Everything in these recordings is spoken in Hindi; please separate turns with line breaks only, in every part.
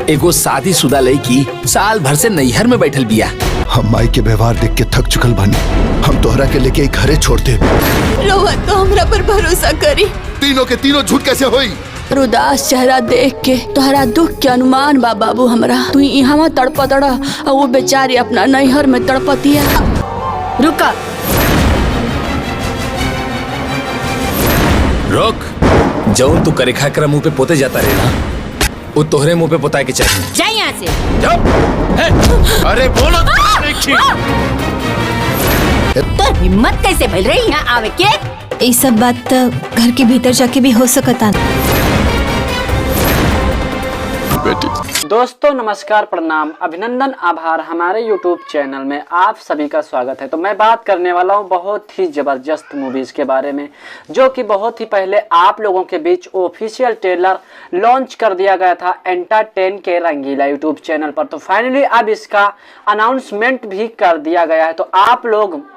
एगो शादीशुदा लड़की साल भर से नैहर में बैठल बिया।
हम माई के व्यवहार देख के थक चुकल बानी। हम तोहरा के लेके घरे छोड़ दे।
रोहन तो हमरा पर भरोसा करी।
तीनों के तीनों झूठ कैसे होई?
उदास चेहरा देख के तोहरा दुख के अनुमान बा बाबू हमरा। तू यहाँ तड़पतड़ा और वो बेचारी अपना नैहर में तड़पतिया।
रुका,
रोक। जौन तू करे खाकर मुंह पे पोते जाता रहे ना, वो तोहरे मुंह पे पोताए के चाहिए।
जा यहाँ से।
जाओ। अरे बोलो।
तो हिम्मत कैसे भइल रही यहाँ आवे के?
ये सब बात घर के भीतर जाके भी हो सकता।
दोस्तों नमस्कार, प्रणाम, अभिनंदन, आभार। हमारे YouTube चैनल में आप सभी का स्वागत है। तो मैं बात करने वाला हूँ बहुत ही ज़बरदस्त मूवीज़ के बारे में, जो कि बहुत ही पहले आप लोगों के बीच ऑफिशियल ट्रेलर लॉन्च कर दिया गया था एंटरटेन के रंगीला YouTube चैनल पर। तो फाइनली अब इसका अनाउंसमेंट भी कर दिया गया है, तो आप लोग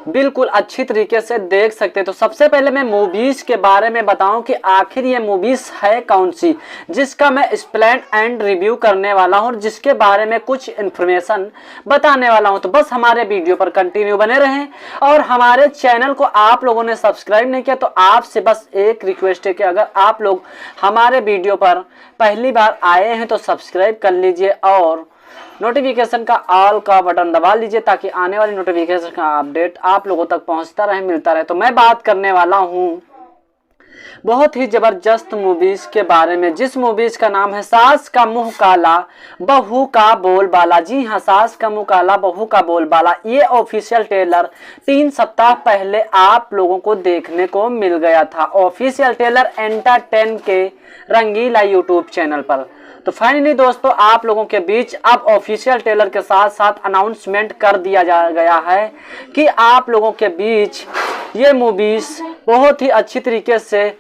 बिल्कुल अच्छी तरीके से देख सकते हैं। तो सबसे पहले मैं मूवीज़ के बारे में बताऊं कि आखिर ये मूवीज़ है कौन सी, जिसका मैं एक्सप्लेन एंड रिव्यू करने वाला हूं और जिसके बारे में कुछ इन्फॉर्मेशन बताने वाला हूं। तो बस हमारे वीडियो पर कंटिन्यू बने रहें। और हमारे चैनल को आप लोगों ने सब्सक्राइब नहीं किया तो आपसे बस एक रिक्वेस्ट है कि अगर आप लोग हमारे वीडियो पर पहली बार आए हैं तो सब्सक्राइब कर लीजिए और नोटिफिकेशन का ऑल का बटन दबा लीजिए, ताकि आने वाली नोटिफिकेशन का अपडेट आप लोगों तक पहुंचता रहे, मिलता रहे। तो मैं बात करने वाला हूं बहुत ही ज़बरदस्त मूवीज़ के बारे में, जिस मूवीज़ का नाम है सास का मुंह काला बहू का बोल बाला। जी हाँ, सास का मुंह काला बहू का बोल बाला। ये ऑफिशियल ट्रेलर 3 सप्ताह पहले आप लोगों को देखने को मिल गया था, ऑफिशियल ट्रेलर एंटरटेन के रंगीला YouTube चैनल पर। तो फाइनली दोस्तों आप लोगों के बीच अब ऑफिशियल ट्रेलर के साथ साथ अनाउंसमेंट कर दिया गया है कि आप लोगों के बीच ये मूवीज़ बहुत ही अच्छी तरीके से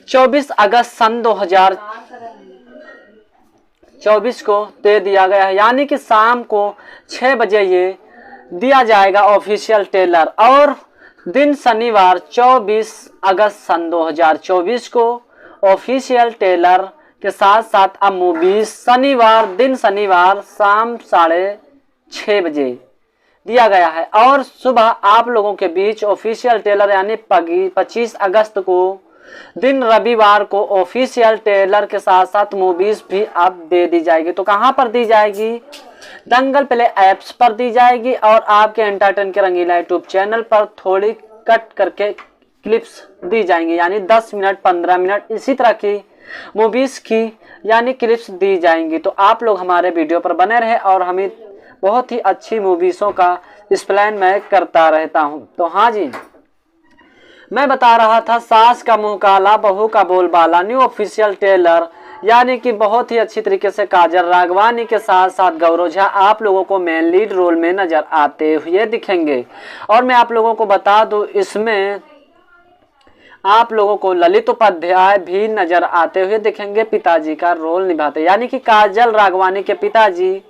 24 अगस्त सन 2024 को दे दिया गया है, यानी कि शाम को 6 बजे ये दिया जाएगा ऑफिशियल ट्रेलर। और दिन शनिवार 24 अगस्त सन 2024 को ऑफिशियल ट्रेलर के साथ साथ अब मूवीज शनिवार शाम 6:30 बजे दिया गया है। और सुबह आप लोगों के बीच ऑफिशियल ट्रेलर यानी 25 अगस्त को दिन रविवार को ऑफिशियल ट्रेलर के साथ साथ मूवीज भी अब दे दी जाएगी। तो कहां पर दी जाएगी? दंगल प्ले ऐप्स पर दी जाएगी और आपके एंटरटेन के रंगीला YouTube चैनल पर थोड़ी कट करके क्लिप्स दी जाएंगी, यानी 10 मिनट 15 मिनट इसी तरह की मूवीज़ की यानी क्लिप्स दी जाएंगी। तो आप लोग हमारे वीडियो पर बने रहे और हमें बहुत ही अच्छी मूवीज़ों का एक्सप्लेन मैं करता रहता हूं। तो हाँ जी, मैं बता रहा था सास का मुंह काला बहू का बोल बाला न्यू ऑफिशियल ट्रेलर, यानी कि बहुत ही अच्छी तरीके से काजल राघवानी के साथ साथ गौरव झा आप लोगों को मेन लीड रोल में नज़र आते हुए दिखेंगे। और मैं आप लोगों को बता दूँ इसमें आप लोगों को ललित उपाध्याय भी नजर आते हुए दिखेंगे, पिताजी का रोल निभाते, यानी कि काजल राघवानी के पिताजी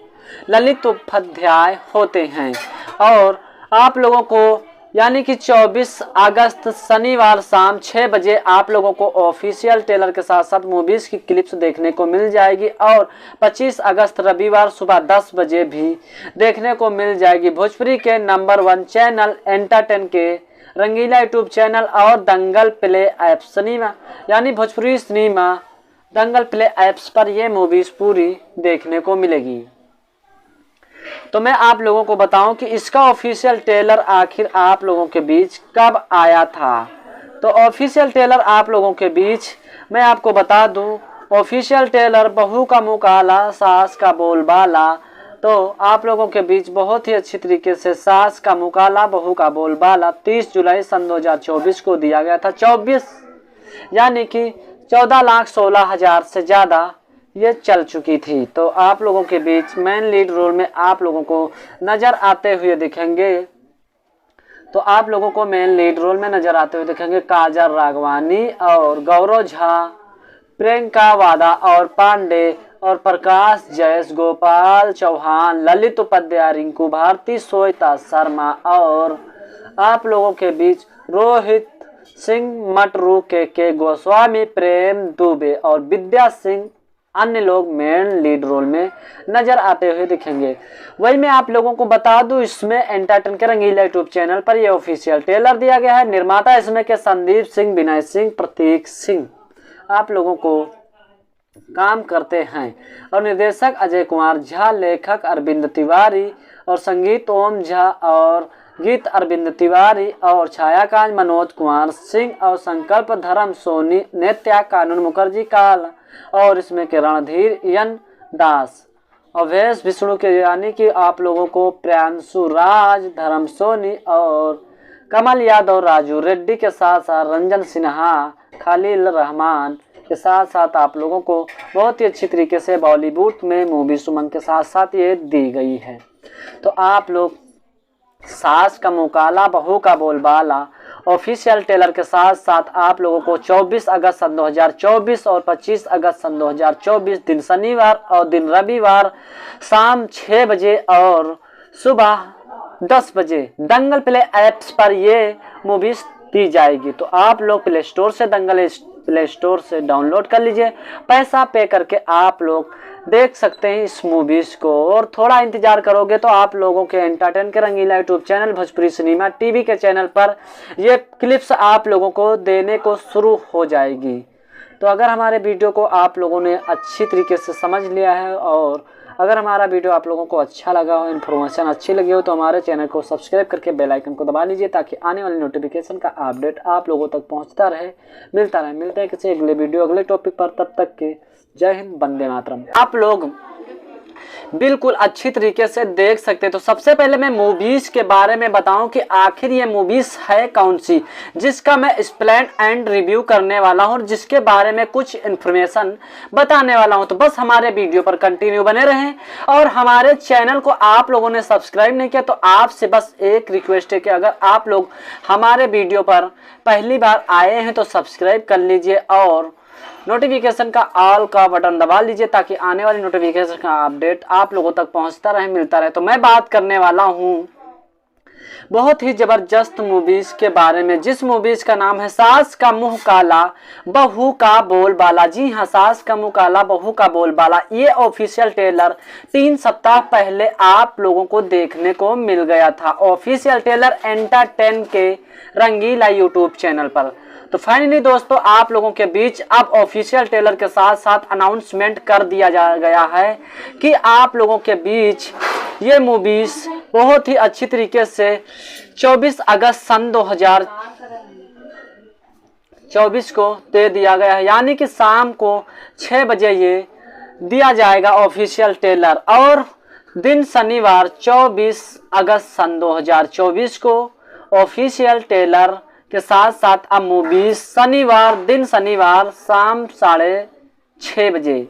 ललित उपाध्याय होते हैं। और आप लोगों को यानी कि 24 अगस्त शनिवार शाम 6 बजे आप लोगों को ऑफिशियल ट्रेलर के साथ साथ मूवीज़ की क्लिप्स देखने को मिल जाएगी। और 25 अगस्त रविवार सुबह 10 बजे भी देखने को मिल जाएगी भोजपुरी के नंबर 1 चैनल एंटरटेन के रंगीला YouTube चैनल और दंगल प्ले ऐप्स सिनेमा यानी भोजपुरी सिनेमा दंगल प्ले ऐप्स पर ये मूवीज़ पूरी देखने को मिलेगी। तो मैं आप लोगों को बताऊं कि इसका ऑफिशियल ट्रेलर आखिर आप लोगों के बीच कब आया था। तो ऑफिशियल ट्रेलर आप लोगों के बीच मैं आपको बता दूं, ऑफिशियल ट्रेलर बहू का मुंह काला सास का बोल बाला, तो आप लोगों के बीच बहुत ही अच्छी तरीके से सास का मुंह काला बहू का बोल बाला 30 जुलाई सन 2024 को दिया गया था। 24 यानी कि 14,16,000 से ज़्यादा ये चल चुकी थी। तो आप लोगों के बीच मेन लीड रोल में आप लोगों को नज़र आते हुए दिखेंगे। तो आप लोगों को मेन लीड रोल में नज़र आते हुए दिखेंगे काजल राघवानी और गौरव झा, प्रियंका वादा और पांडे और प्रकाश जयस, गोपाल चौहान, ललित उपाध्याय, रिंकू भारती, श्वेता शर्मा और आप लोगों के बीच रोहित सिंह मटरू, के गोस्वामी, प्रेम दुबे और विद्या सिंह अन्य लोग मेन लीड रोल में नजर आते हुए दिखेंगे। वही मैं आप लोगों को बता दूं, इसमें एंटरटेन के रंगीला यूट्यूब चैनल पर यह ऑफिशियल ट्रेलर दिया गया है। निर्माता इसमें के संदीप सिंह, विनय सिंह, प्रतीक सिंह आप लोगों को काम करते हैं और निर्देशक अजय कुमार झा, लेखक अरविंद तिवारी और संगीत ओम झा और गीत अरविंद तिवारी और छायाकांत मनोज कुमार सिंह और संकल्प धर्म सोनी, नृत्या कानून मुखर्जी काल और इसमें के रणधीर यन दास, अवैश विष्णु के यानी कि आप लोगों को प्रियांशु राज, धर्म सोनी और कमल यादव, राजू रेड्डी के साथ साथ रंजन सिन्हा, खलील रहमान के साथ साथ आप लोगों को बहुत ही अच्छी तरीके से बॉलीवुड में मूवी सुमन के साथ साथ ये दी गई है। तो आप लोग सास का मुकाला बहू का बोलबाला ऑफिशियल ट्रेलर के साथ साथ आप लोगों को 24 अगस्त सन 2024 और 25 अगस्त सन 2024 दिन शनिवार और दिन रविवार शाम 6 बजे और सुबह 10 बजे दंगल प्ले ऐप्स पर ये मूवीज दी जाएगी। तो आप लोग प्ले स्टोर से दंगल प्ले स्टोर से डाउनलोड कर लीजिए, पैसा पे करके आप लोग देख सकते हैं इस मूवीज को। और थोड़ा इंतजार करोगे तो आप लोगों के एंटरटेन के Rangila YouTube channel Bhojpuri cinema TV के चैनल पर ये क्लिप्स आप लोगों को देने को शुरू हो जाएगी। तो अगर हमारे वीडियो को आप लोगों ने अच्छी तरीके से समझ लिया है और अगर हमारा वीडियो आप लोगों को अच्छा लगा हो, इन्फॉर्मेशन अच्छी लगी हो, तो हमारे चैनल को सब्सक्राइब करके बेल आइकन को दबा लीजिए ताकि आने वाली नोटिफिकेशन का अपडेट आप लोगों तक पहुंचता रहे, मिलता रहे। मिलते हैं किसी अगले वीडियो अगले टॉपिक पर, तब तक के जय हिंद, वंदे मातरम। आप लोग बिल्कुल अच्छी तरीके से देख सकते हैं। तो सबसे पहले मैं मूवीज के बारे में बताऊं कि आखिर ये मूवीज है कौन सी, जिसका मैं एक्सप्लेन एंड रिव्यू करने वाला हूं और जिसके बारे में कुछ इन्फॉर्मेशन बताने वाला हूं। तो बस हमारे वीडियो पर कंटिन्यू बने रहें और हमारे चैनल को आप लोगों ने सब्सक्राइब नहीं किया तो आपसे बस एक रिक्वेस्ट है कि अगर आप लोग हमारे वीडियो पर पहली बार आए हैं तो सब्सक्राइब कर लीजिए और नोटिफिकेशन का ऑल का बटन दबा लीजिए ताकि आने वाली नोटिफिकेशन का अपडेट आप लोगों तक पहुंचता रहे, मिलता रहे। तो मैं बात करने वाला हूं बहुत ही जबरदस्त मूवीज के बारे में, जिस मूवीज का नाम है सास का मुंह काला बहू का बोलबाला। जी हाँ, सास का मुंह काला बहू का बोलबाला। ये ऑफिशियल ट्रेलर 3 सप्ताह पहले आप लोगों को देखने को मिल गया था, ऑफिशियल ट्रेलर एंटरटेन के रंगीला यूट्यूब चैनल पर। तो फाइनली दोस्तों आप लोगों के बीच अब ऑफिशियल ट्रेलर के साथ साथ अनाउंसमेंट कर दिया गया है कि आप लोगों के बीच ये मूवीज बहुत ही अच्छी तरीके से 24 अगस्त सन 2024 को दे दिया गया है, यानी कि शाम को 6 बजे ये दिया जाएगा ऑफिशियल ट्रेलर। और दिन शनिवार 24 अगस्त सन 2024 को ऑफिशियल ट्रेलर के साथ साथ अब मूवीज शनिवार शाम 6:30 बजे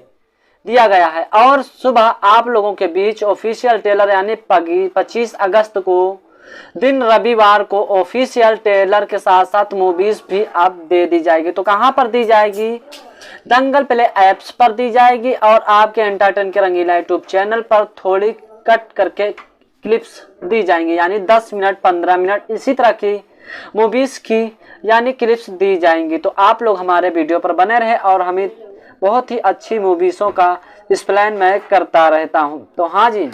दिया गया है। और सुबह आप लोगों के बीच ऑफिशियल ट्रेलर यानी 25 अगस्त को दिन रविवार को ऑफिशियल ट्रेलर के साथ साथ मूवीज भी अब दे दी जाएगी। तो कहां पर दी जाएगी? दंगल प्ले ऐप्स पर दी जाएगी और आपके एंटरटेन के रंगीला यूट्यूब चैनल पर थोड़ी कट करके क्लिप्स दी जाएंगी, यानी 10 मिनट 15 मिनट इसी तरह की मूवीज की यानी क्लिप्स दी जाएंगी। तो आप लोग हमारे वीडियो पर बने रहे और हमें बहुत ही अच्छी मूवीज़ों का एक्सप्लेन मैं करता रहता हूं। तो हाँ जी,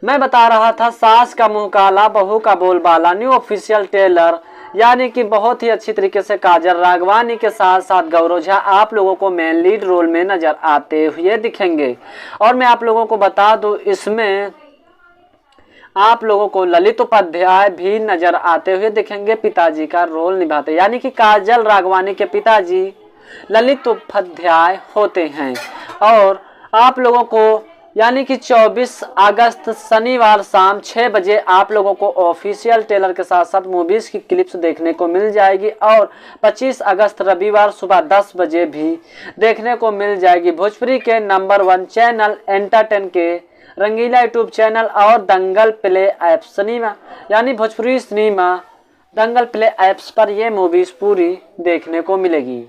मैं बता रहा था सास का मुंह काला बहू का बोलबाला न्यू ऑफिशियल ट्रेलर, यानी कि बहुत ही अच्छी तरीके से काजल राघवानी के साथ साथ गौरव झा आप लोगों को मेन लीड रोल में नजर आते हुए दिखेंगे। और मैं आप लोगों को बता दूं इसमें आप लोगों को ललित उपाध्याय भी नजर आते हुए दिखेंगे, पिताजी का रोल निभाते, यानी कि काजल राघवानी के पिताजी ललित उपाध्याय होते हैं। और आप लोगों को यानी कि 24 अगस्त शनिवार शाम 6 बजे आप लोगों को ऑफिशियल ट्रेलर के साथ साथ मूवीज की क्लिप्स देखने को मिल जाएगी और 25 अगस्त रविवार सुबह 10 बजे भी देखने को मिल जाएगी भोजपुरी के नंबर 1 चैनल एंटरटेन के रंगीला यूट्यूब चैनल और दंगल प्ले ऐप सिनेमा यानी भोजपुरी सिनेमा दंगल प्ले ऐप्स पर ये मूवीज पूरी देखने को मिलेगी।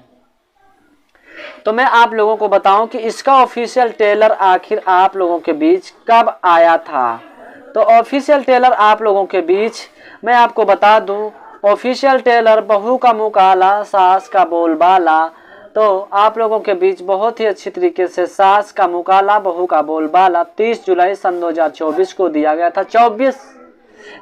तो मैं आप लोगों को बताऊं कि इसका ऑफिशियल ट्रेलर आखिर आप लोगों के बीच कब आया था। तो ऑफिशियल ट्रेलर आप लोगों के बीच मैं आपको बता दूं, ऑफिशियल ट्रेलर बहू का मुंह काला सास का बोलबाला तो आप लोगों के बीच बहुत ही अच्छी तरीके से सास का मुकाला बहू का बोलबाला 30 जुलाई सन 2024 को दिया गया था। 24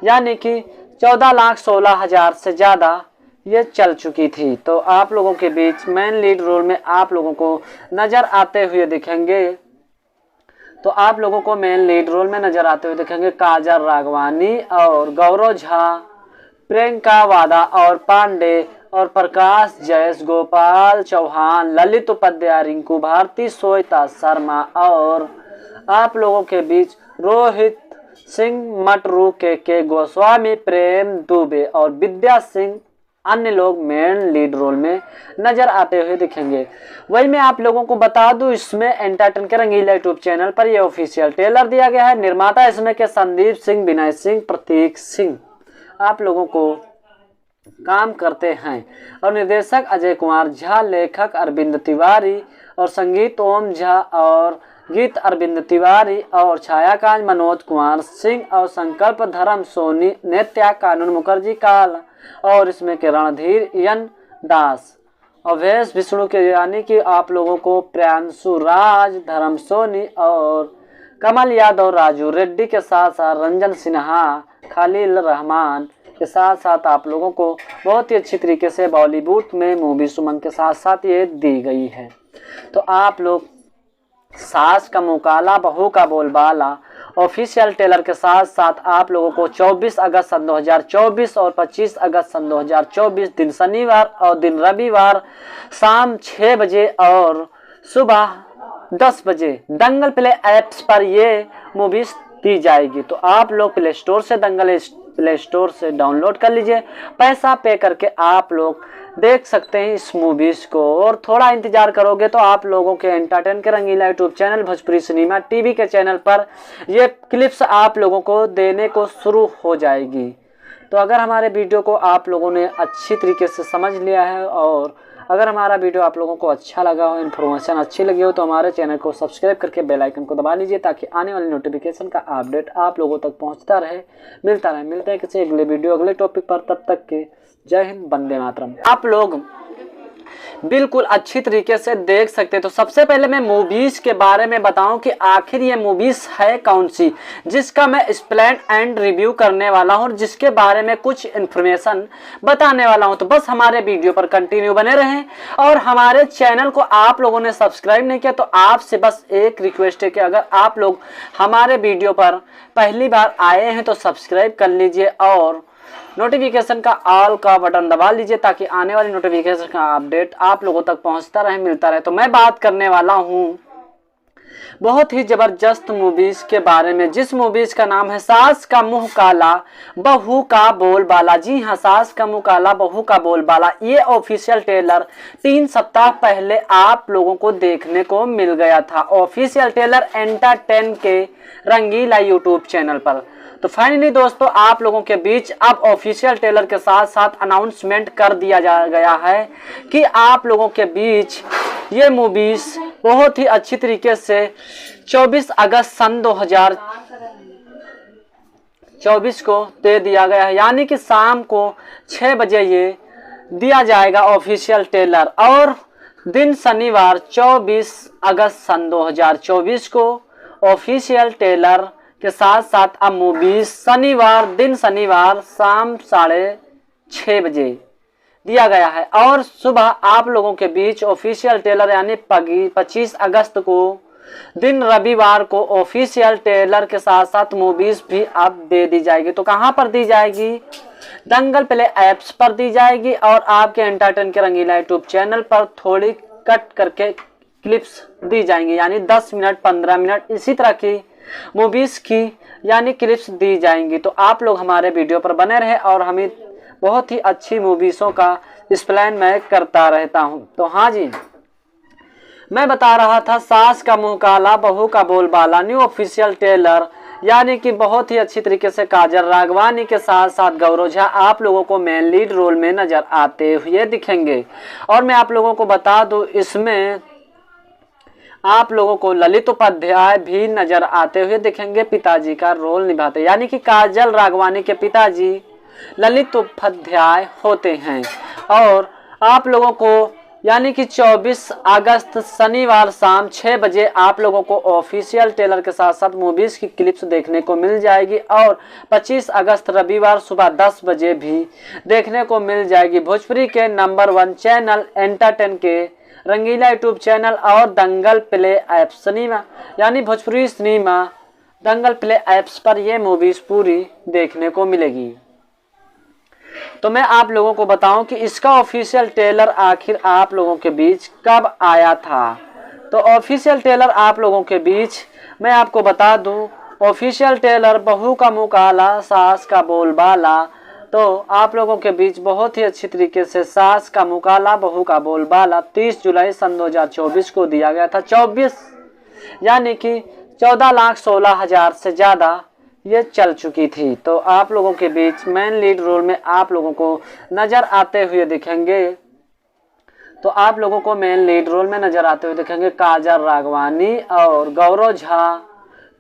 यानी कि 14,16,000 से ज़्यादा ये चल चुकी थी। तो आप लोगों के बीच मेन लीड रोल में आप लोगों को नज़र आते हुए दिखेंगे। तो आप लोगों को मेन लीड रोल में नज़र आते हुए दिखेंगे काजल राघवानी और गौरव झा, प्रियंका वादा और पांडे और प्रकाश जयस, गोपाल चौहान, ललित उपाध्याय, रिंकू भारती, श्वेता शर्मा और आप लोगों के बीच रोहित सिंह मटरू, के गोस्वामी, प्रेम दुबे और विद्या सिंह अन्य लोग मेन लीड रोल में नजर आते हुए दिखेंगे। वही मैं आप लोगों को बता दूं, इसमें एंटरटेन के रंगीला यूट्यूब चैनल पर यह ऑफिशियल ट्रेलर दिया गया है। निर्माता इसमें के संदीप सिंह, विनय सिंह, प्रतीक सिंह आप लोगों को काम करते हैं और निर्देशक अजय कुमार झा, लेखक अरविंद तिवारी और संगीत ओम झा और गीत अरविंद तिवारी और छायाकांत मनोज कुमार सिंह और संकल्प धर्म सोनी, नृत्या कानून मुखर्जी काल और इसमें के रणधीर यन दास, अवैश विष्णु के यानी कि आप लोगों को प्रियांशु राज, धर्म सोनी और कमल यादव, राजू रेड्डी के साथ साथ रंजन सिन्हा, खलील रहमान के साथ साथ आप लोगों को बहुत ही अच्छी तरीके से बॉलीवुड में मूवी सुमन के साथ साथ ये दी गई है। तो आप लोग सास का मुकाला बहू का बोलबाला ऑफिशियल ट्रेलर के साथ साथ आप लोगों को 24 अगस्त सन 2024 और 25 अगस्त सन 2024 दिन शनिवार और दिन रविवार शाम 6 बजे और सुबह 10 बजे दंगल प्ले ऐप्स पर ये मूवीज दी जाएगी। तो आप लोग प्ले स्टोर से दंगल प्ले स्टोर से डाउनलोड कर लीजिए, पैसा पे करके आप लोग देख सकते हैं इस मूवीज को। और थोड़ा इंतजार करोगे तो आप लोगों के एंटरटेन के Rangila YouTube channel Bhojpuri cinema TV के चैनल पर ये क्लिप्स आप लोगों को देने को शुरू हो जाएगी। तो अगर हमारे वीडियो को आप लोगों ने अच्छी तरीके से समझ लिया है और अगर हमारा वीडियो आप लोगों को अच्छा लगा हो, इन्फॉर्मेशन अच्छी लगी हो, तो हमारे चैनल को सब्सक्राइब करके बेल आइकन को दबा लीजिए ताकि आने वाली नोटिफिकेशन का अपडेट आप लोगों तक पहुंचता रहे, मिलता रहे। मिलते हैं किसी अगले वीडियो अगले टॉपिक पर, तब तक के जय हिंद, वंदे मातरम। आप लोग बिल्कुल अच्छी तरीके से देख सकते हैं। तो सबसे पहले मैं मूवीज के बारे में बताऊं कि आखिर ये मूवीज है कौन सी, जिसका मैं एक्सप्लेन एंड रिव्यू करने वाला हूं और जिसके बारे में कुछ इन्फॉर्मेशन बताने वाला हूं। तो बस हमारे वीडियो पर कंटिन्यू बने रहें और हमारे चैनल को आप लोगों ने सब्सक्राइब नहीं किया तो आपसे बस एक रिक्वेस्ट है कि अगर आप लोग हमारे वीडियो पर पहली बार आए हैं तो सब्सक्राइब कर लीजिए और नोटिफिकेशन का ऑल का बटन दबा लीजिए ताकि आने वाली नोटिफिकेशन का अपडेट आप लोगों तक पहुंचता रहे, मिलता रहे। तो मैं बात करने वाला हूं बहुत ही जबरदस्त मूवीज के बारे में, जिस मूवीज का नाम है सास का मुंह काला बहू का बोलबाला। जी हाँ, सास का मुंह काला बहू का बोलबाला। ये ऑफिशियल ट्रेलर 3 सप्ताह पहले आप लोगों को देखने को मिल गया था, ऑफिशियल ट्रेलर एंटरटेन के रंगीला यूट्यूब चैनल पर। तो फाइनली दोस्तों आप लोगों के बीच अब ऑफिशियल ट्रेलर के साथ साथ अनाउंसमेंट कर दिया गया है कि आप लोगों के बीच ये मूवीज बहुत ही अच्छी तरीके से 24 अगस्त सन 2024 को दे दिया गया है, यानी कि शाम को 6 बजे ये दिया जाएगा ऑफिशियल ट्रेलर। और दिन शनिवार 24 अगस्त सन 2024 को ऑफिशियल ट्रेलर के साथ साथ अब मूवीज शनिवार शाम 6:30 बजे दिया गया है। और सुबह आप लोगों के बीच ऑफिशियल ट्रेलर यानी 25 अगस्त को दिन रविवार को ऑफिशियल ट्रेलर के साथ साथ मूवीज भी अब दे दी जाएगी। तो कहां पर दी जाएगी? दंगल प्ले ऐप्स पर दी जाएगी और आपके एंटरटेन के रंगीला यूट्यूब चैनल पर थोड़ी कट करके क्लिप्स दी जाएंगी, यानी 10 मिनट 15 मिनट इसी तरह की मूवीज की यानी क्लिप्स दी जाएंगी। तो आप लोग हमारे वीडियो पर बने रहे और हमें बहुत ही अच्छी मूवीज़ों का एक्सप्लेन मैं करता रहता हूं। तो हाँ जी, मैं बता रहा था सास का मुंह काला बहू का बोलबाला न्यू ऑफिशियल ट्रेलर, यानी कि बहुत ही अच्छी तरीके से काजल राघवानी के साथ साथ गौरव झा आप लोगों को मेन लीड रोल में नजर आते हुए दिखेंगे। और मैं आप लोगों को बता दूं इसमें आप लोगों को ललित उपाध्याय भी नजर आते हुए दिखेंगे, पिताजी का रोल निभाते, यानी कि काजल राघवानी के पिताजी ललित उपाध्याय होते हैं। और आप लोगों को यानी कि 24 अगस्त शनिवार शाम 6 बजे आप लोगों को ऑफिशियल ट्रेलर के साथ साथ मूवीज की क्लिप्स देखने को मिल जाएगी और 25 अगस्त रविवार सुबह 10 बजे भी देखने को मिल जाएगी भोजपुरी के नंबर 1 चैनल एंटरटेन के रंगीला यूट्यूब चैनल और दंगल प्ले ऐप सिनेमा यानी भोजपुरी सिनेमा दंगल प्ले ऐप्स पर ये मूवीज पूरी देखने को मिलेगी। तो मैं आप लोगों को बताऊं कि इसका ऑफिशियल ट्रेलर आखिर आप लोगों के बीच कब आया था। तो ऑफिशियल ट्रेलर आप लोगों के बीच मैं आपको बता दूं, ऑफिशियल ट्रेलर बहू का मुँह काला सास का बोलबाला। तो आप लोगों के बीच बहुत ही अच्छी तरीके से सास का मुँह काला बहू का बोलबाला 30 जुलाई सन 2024 को दिया गया था। 24 यानी कि 14,16,000 से ज़्यादा ये चल चुकी थी। तो आप लोगों के बीच मेन लीड रोल में आप लोगों को नज़र आते हुए दिखेंगे। तो आप लोगों को मेन लीड रोल में नज़र आते हुए दिखेंगे काजल राघवानी और गौरव झा,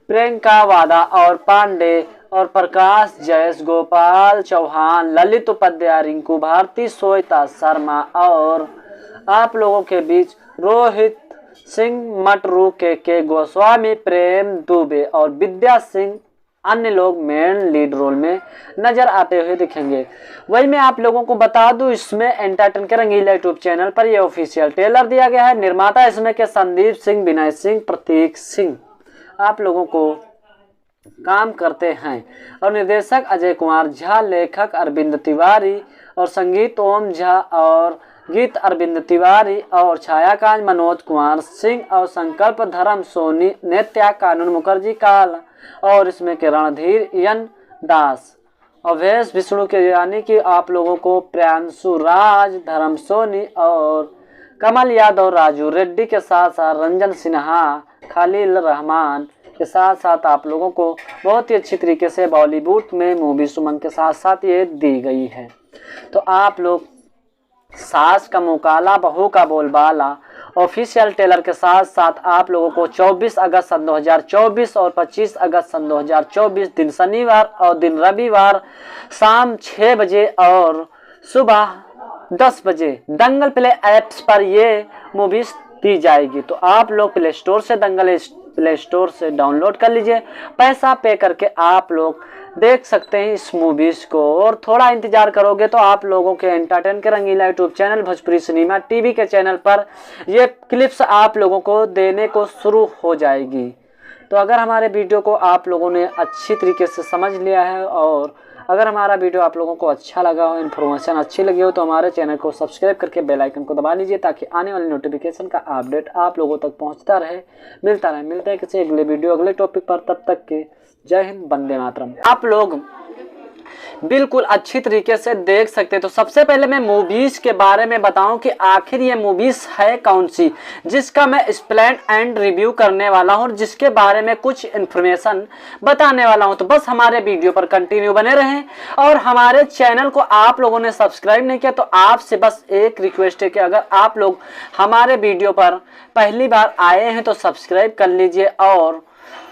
प्रियंका वादा और पांडे और प्रकाश जयस, गोपाल चौहान, ललित उपाध्याय, रिंकू भारती, श्वेता शर्मा और आप लोगों के बीच रोहित सिंह मटरू, के गोस्वामी, प्रेम दुबे और विद्या सिंह अन्य लोग मेन लीड रोल में नजर आते हुए दिखेंगे। वही मैं आप लोगों को बता दूं, इसमें एंटरटेन के रंगीला यूट्यूब चैनल पर यह ऑफिशियल ट्रेलर दिया गया है। निर्माता इसमें के संदीप सिंह, विनय सिंह, प्रतीक सिंह आप लोगों को काम करते हैं और निर्देशक अजय कुमार झा, लेखक अरविंद तिवारी और संगीत ओम झा और गीत अरविंद तिवारी और छायाकांत मनोज कुमार सिंह और संकल्प धर्म सोनी, नित्या कानून मुखर्जी काल और इसमें के रणधीर यन दास, अवैश विष्णु के यानी कि आप लोगों को प्रियांशु राज, धर्म सोनी और कमल यादव, राजू रेड्डी के साथ साथ रंजन सिन्हा, खलील रहमान के साथ साथ आप लोगों को बहुत ही अच्छी तरीके से बॉलीवुड में मूवी सुमन के साथ साथ ये दी गई है। तो आप लोग सास का मुँह काला बहू का बोलबाला ऑफिशियल ट्रेलर के साथ साथ आप लोगों को 24 अगस्त सन 2024 और 25 अगस्त सन 2024 दिन शनिवार और दिन रविवार शाम 6 बजे और सुबह 10 बजे दंगल प्ले ऐप्स पर ये मूवीज दी जाएगी। तो आप लोग प्ले स्टोर से दंगल प्ले स्टोर से डाउनलोड कर लीजिए, पैसा पे करके आप लोग देख सकते हैं इस मूवीज को। और थोड़ा इंतजार करोगे तो आप लोगों के एंटरटेन के Rangila YouTube channel Bhojpuri cinema TV के चैनल पर ये क्लिप्स आप लोगों को देने को शुरू हो जाएगी। तो अगर हमारे वीडियो को आप लोगों ने अच्छी तरीके से समझ लिया है और अगर हमारा वीडियो आप लोगों को अच्छा लगा हो, इन्फॉर्मेशन अच्छी लगी हो, तो हमारे चैनल को सब्सक्राइब करके बेल आइकन को दबा लीजिए ताकि आने वाली नोटिफिकेशन का अपडेट आप लोगों तक पहुंचता रहे, मिलता रहे। मिलते हैं किसी अगले वीडियो अगले टॉपिक पर, तब तक के जय हिंद, वंदे मातरम। आप लोग बिल्कुल अच्छी तरीके से देख सकते हैं। तो सबसे पहले मैं मूवीज के बारे में बताऊं कि आखिर ये मूवीज है कौन सी, जिसका मैं एक्सप्लेन एंड रिव्यू करने वाला हूं और जिसके बारे में कुछ इन्फॉर्मेशन बताने वाला हूं। तो बस हमारे वीडियो पर कंटिन्यू बने रहें और हमारे चैनल को आप लोगों ने सब्सक्राइब नहीं किया तो आपसे बस एक रिक्वेस्ट है कि अगर आप लोग हमारे वीडियो पर पहली बार आए हैं तो सब्सक्राइब कर लीजिए और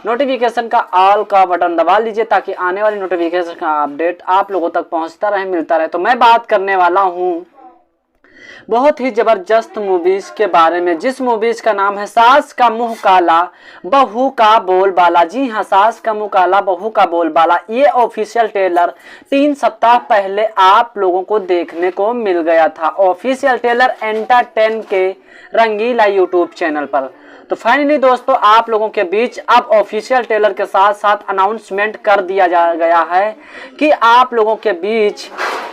नोटिफिकेशन का ऑल का बटन दबा लीजिए ताकि आने वाली नोटिफिकेशन का अपडेट आप लोगों तक पहुंचता रहे, मिलता रहे। तो मैं बात करने वाला हूं बहुत ही जबरदस्त मूवीज के बारे में, जिस मूवीज का नाम है सास का मुंह काला बहू का बोलबाला। जी हाँ, सास का मुंह काला बहू का बोलबाला। ये ऑफिशियल ट्रेलर 3 सप्ताह पहले आप लोगों को देखने को मिल गया था ऑफिशियल ट्रेलर एंटरटेन के रंगीला यूट्यूब चैनल पर। तो फाइनली दोस्तों आप लोगों के बीच अब ऑफिशियल ट्रेलर के साथ साथ अनाउंसमेंट कर दिया गया है कि आप लोगों के बीच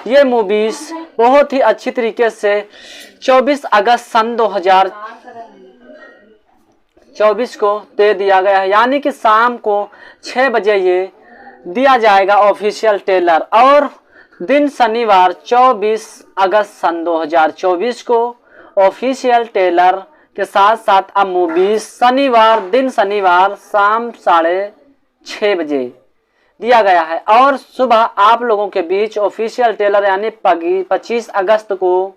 ये मूवीज बहुत ही अच्छी तरीके से 24 अगस्त सन 2024 को दे दिया गया है, यानी कि शाम को 6 बजे ये दिया जाएगा ऑफिशियल ट्रेलर और दिन शनिवार 24 अगस्त सन 2024 को ऑफिशियल ट्रेलर के साथ साथ अब मूवीज दिन शनिवार शाम 6:30 बजे दिया गया है और सुबह आप लोगों के बीच ऑफिशियल ट्रेलर यानी 25 अगस्त को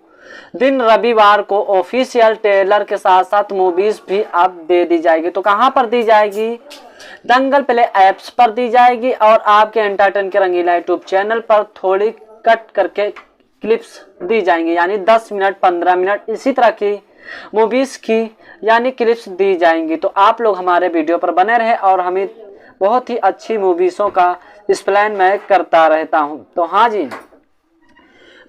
दिन रविवार को ऑफिशियल ट्रेलर के साथ साथ मूवीज भी अब दे दी जाएगी। तो कहां पर दी जाएगी? दंगल प्ले ऐप्स पर दी जाएगी और आपके एंटरटेन के रंगीला यूट्यूब चैनल पर थोड़ी कट करके क्लिप्स दी जाएंगी, यानी 10 मिनट 15 मिनट इसी तरह की मूवीज़ की यानी क्लिप्स दी जाएंगी। तो आप लोग हमारे वीडियो पर बने रहे और हमें बहुत ही अच्छी मूवीज़ों का एक्सप्लेन मैं करता रहता हूं। तो हाँ जी,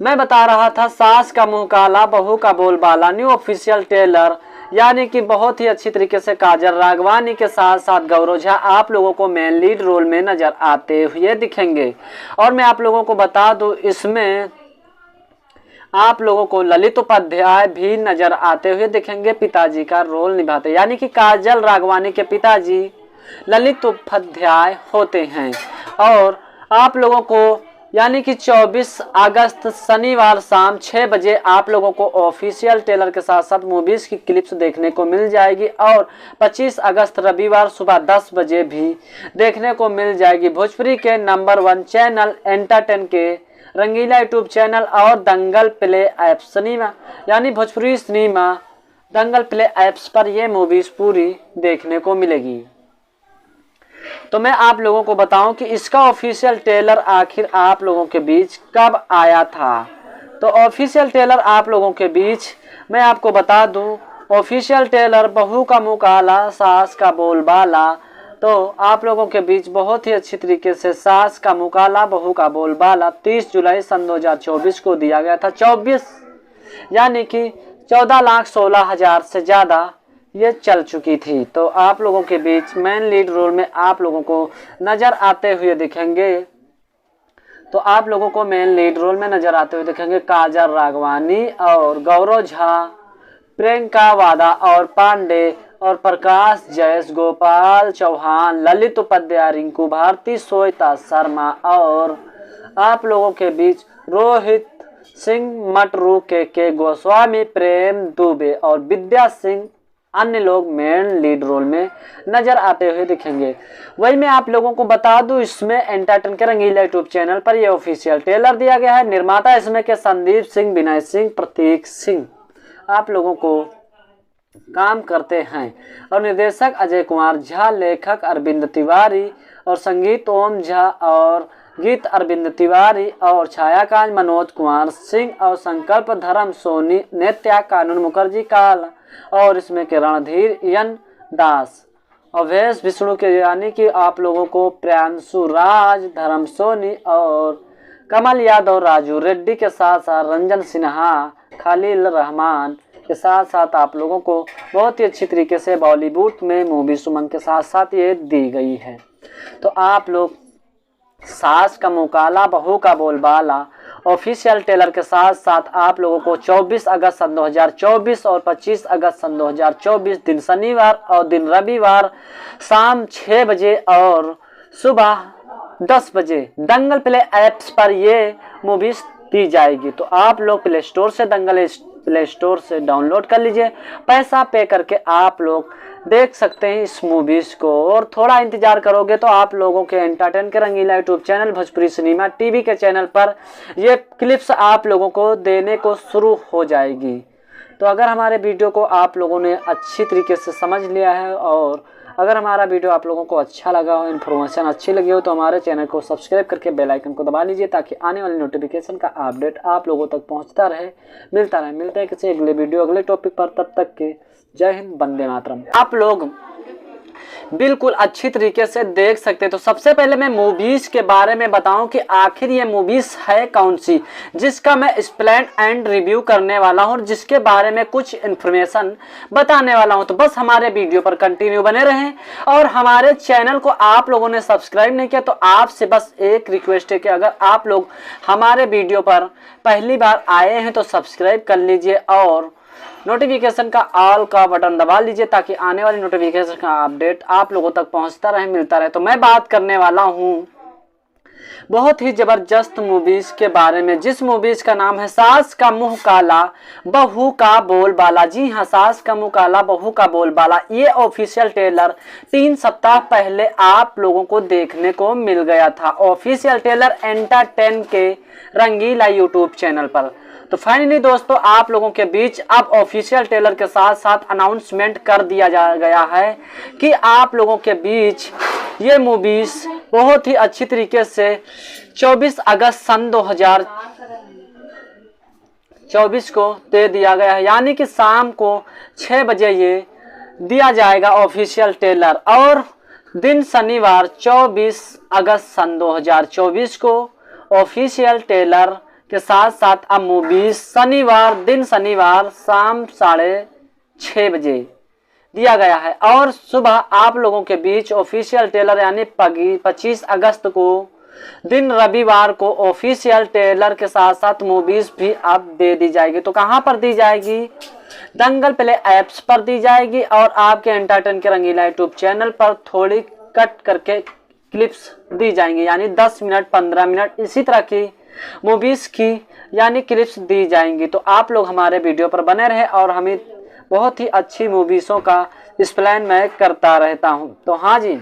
मैं बता रहा था सास का मुंह काला बहू का बोलबाला न्यू ऑफिशियल ट्रेलर, यानी कि बहुत ही अच्छी तरीके से काजल राघवानी के साथ साथ गौरव झा आप लोगों को मेन लीड रोल में नजर आते हुए दिखेंगे। और मैं आप लोगों को बता दूं, इसमें आप लोगों को ललित उपाध्याय भी नजर आते हुए दिखेंगे, पिताजी का रोल निभाते, यानी कि काजल राघवानी के पिताजी ललित उपाध्याय होते हैं। और आप लोगों को यानी कि 24 अगस्त शनिवार शाम 6 बजे आप लोगों को ऑफिशियल ट्रेलर के साथ साथ मूवीज की क्लिप्स देखने को मिल जाएगी। और 25 अगस्त रविवार सुबह 10 बजे भी देखने को मिल जाएगी भोजपुरी के नंबर 1 चैनल एंटरटेन के रंगीला यूट्यूब चैनल और दंगल प्ले ऐप सिनेमा, यानी भोजपुरी सिनेमा दंगल प्ले ऐप्स पर ये मूवीज पूरी देखने को मिलेगी। तो मैं आप लोगों को बताऊं कि इसका ऑफिशियल ट्रेलर आखिर आप लोगों के बीच कब आया था। तो ऑफिशियल ट्रेलर आप लोगों के बीच मैं आपको बता दूं, ऑफिशियल ट्रेलर बहू का मुंह काला सास का बोलबाला, तो आप लोगों के बीच बहुत ही अच्छी तरीके से सास का मुंह काला बहू का बोलबाला 30 जुलाई सन 2024 को दिया गया था। 24 यानी कि 14,16,000 से ज़्यादा ये चल चुकी थी। तो आप लोगों के बीच मेन लीड रोल में आप लोगों को नज़र आते हुए दिखेंगे, तो आप लोगों को मेन लीड रोल में नज़र आते हुए दिखेंगे काजल राघवानी और गौरव झा, प्रियंका वादा और पांडे और प्रकाश जैस, गोपाल चौहान, ललित उपाध्याय, रिंकू भारती, श्वेता शर्मा और आप लोगों के बीच रोहित सिंह मटरू, के गोस्वामी, प्रेम दुबे और विद्या सिंह अन्य लोग मेन लीड रोल में नजर आते हुए दिखेंगे। वही मैं आप लोगों को बता दूं, इसमें एंटरटेन के रंगीला यूट्यूब चैनल पर यह ऑफिशियल ट्रेलर दिया गया है। निर्माता इसमें के संदीप सिंह, विनय सिंह, प्रतीक सिंह आप लोगों को काम करते हैं और निर्देशक अजय कुमार झा, लेखक अरविंद तिवारी और संगीत ओम झा और गीत अरविंद तिवारी और छायाकांत मनोज कुमार सिंह और संकल्प धर्म सोनी, नित्या कानून मुखर्जी काल और इसमें के रणधीर यन दास और वेश विष्णु के, यानी कि आप लोगों को प्रियांशु राज, धर्म सोनी और कमल यादव, राजू रेड्डी के साथ साथ रंजन सिन्हा, खलील रहमान के साथ साथ आप लोगों को बहुत ही अच्छी तरीके से बॉलीवुड में मूवी सुमन के साथ साथ ये दी गई है। तो आप लोग सास का मुंह काला बहू का बोलबाला ऑफिशियल ट्रेलर के साथ साथ आप लोगों को 24 अगस्त सन 2024 और 25 अगस्त सन 2024 दिन शनिवार और दिन रविवार शाम 6 बजे और सुबह 10 बजे दंगल प्ले ऐप्स पर ये मूवीज दी जाएगी। तो आप लोग प्ले स्टोर से दंगल प्ले स्टोर से डाउनलोड कर लीजिए, पैसा पे करके आप लोग देख सकते हैं इस मूवीज को। और थोड़ा इंतजार करोगे तो आप लोगों के एंटरटेन के Rangila YouTube channel Bhojpuri cinema TV के चैनल पर ये क्लिप्स आप लोगों को देने को शुरू हो जाएगी। तो अगर हमारे वीडियो को आप लोगों ने अच्छी तरीके से समझ लिया है और अगर हमारा वीडियो आप लोगों को अच्छा लगा हो, इन्फॉर्मेशन अच्छी लगी हो, तो हमारे चैनल को सब्सक्राइब करके बेल आइकन को दबा लीजिए ताकि आने वाली नोटिफिकेशन का अपडेट आप लोगों तक पहुंचता रहे, मिलता रहे। मिलते हैं किसी अगले वीडियो अगले टॉपिक पर, तब तक के जय हिंद, वंदे मातरम। आप लोग बिल्कुल अच्छी तरीके से देख सकते हैं। तो सबसे पहले मैं मूवीज के बारे में बताऊं कि आखिर ये मूवीज है कौन सी, जिसका मैं एक्सप्लेन एंड रिव्यू करने वाला हूं और जिसके बारे में कुछ इन्फॉर्मेशन बताने वाला हूं। तो बस हमारे वीडियो पर कंटिन्यू बने रहें और हमारे चैनल को आप लोगों ने सब्सक्राइब नहीं किया तो आपसे बस एक रिक्वेस्ट है कि अगर आप लोग हमारे वीडियो पर पहली बार आए हैं तो सब्सक्राइब कर लीजिए और नोटिफिकेशन का ऑल का बटन दबा लीजिए ताकि आने वाली नोटिफिकेशन का अपडेट आप लोगों तक पहुंचता रहे, मिलता रहे। तो मैं बात करने वाला हूं बहुत ही जबरदस्त मूवीज के बारे में, जिस मूवीज का नाम है सास का मुंह काला बहू का बोलबाला। जी हाँ, सास का मुंह काला बहू का बोलबाला। ये ऑफिशियल ट्रेलर 3 सप्ताह पहले आप लोगों को देखने को मिल गया था, ऑफिशियल ट्रेलर एंटरटेन के रंगीला यूट्यूब चैनल पर। तो फाइनली दोस्तों आप लोगों के बीच अब ऑफिशियल ट्रेलर के साथ साथ अनाउंसमेंट कर दिया गया है कि आप लोगों के बीच ये मूवीज बहुत ही अच्छी तरीके से 24 अगस्त सन 24 को दे दिया गया है, यानी कि शाम को 6 बजे ये दिया जाएगा ऑफिशियल ट्रेलर। और दिन शनिवार 24 अगस्त सन 2024 को ऑफिशियल ट्रेलर के साथ साथ अब मूवी शनिवार शाम 6:30 बजे दिया गया है। और सुबह आप लोगों के बीच ऑफिशियल ट्रेलर यानी 25 अगस्त को दिन रविवार को ऑफिशियल ट्रेलर के साथ साथ मूवीज भी अब दे दी जाएगी। तो कहां पर दी जाएगी? दंगल प्ले ऐप्स पर दी जाएगी और आपके एंटरटेन के रंगीला यूट्यूब चैनल पर थोड़ी कट करके क्लिप्स दी जाएंगी, यानी 10 मिनट 15 मिनट इसी तरह की मूवीज की यानी क्लिप्स दी जाएंगी। तो आप लोग हमारे वीडियो पर बने रहे और हमें बहुत ही अच्छी मूवीज़ों का एक्सप्लेन मैं करता रहता हूं। तो हाँ जी,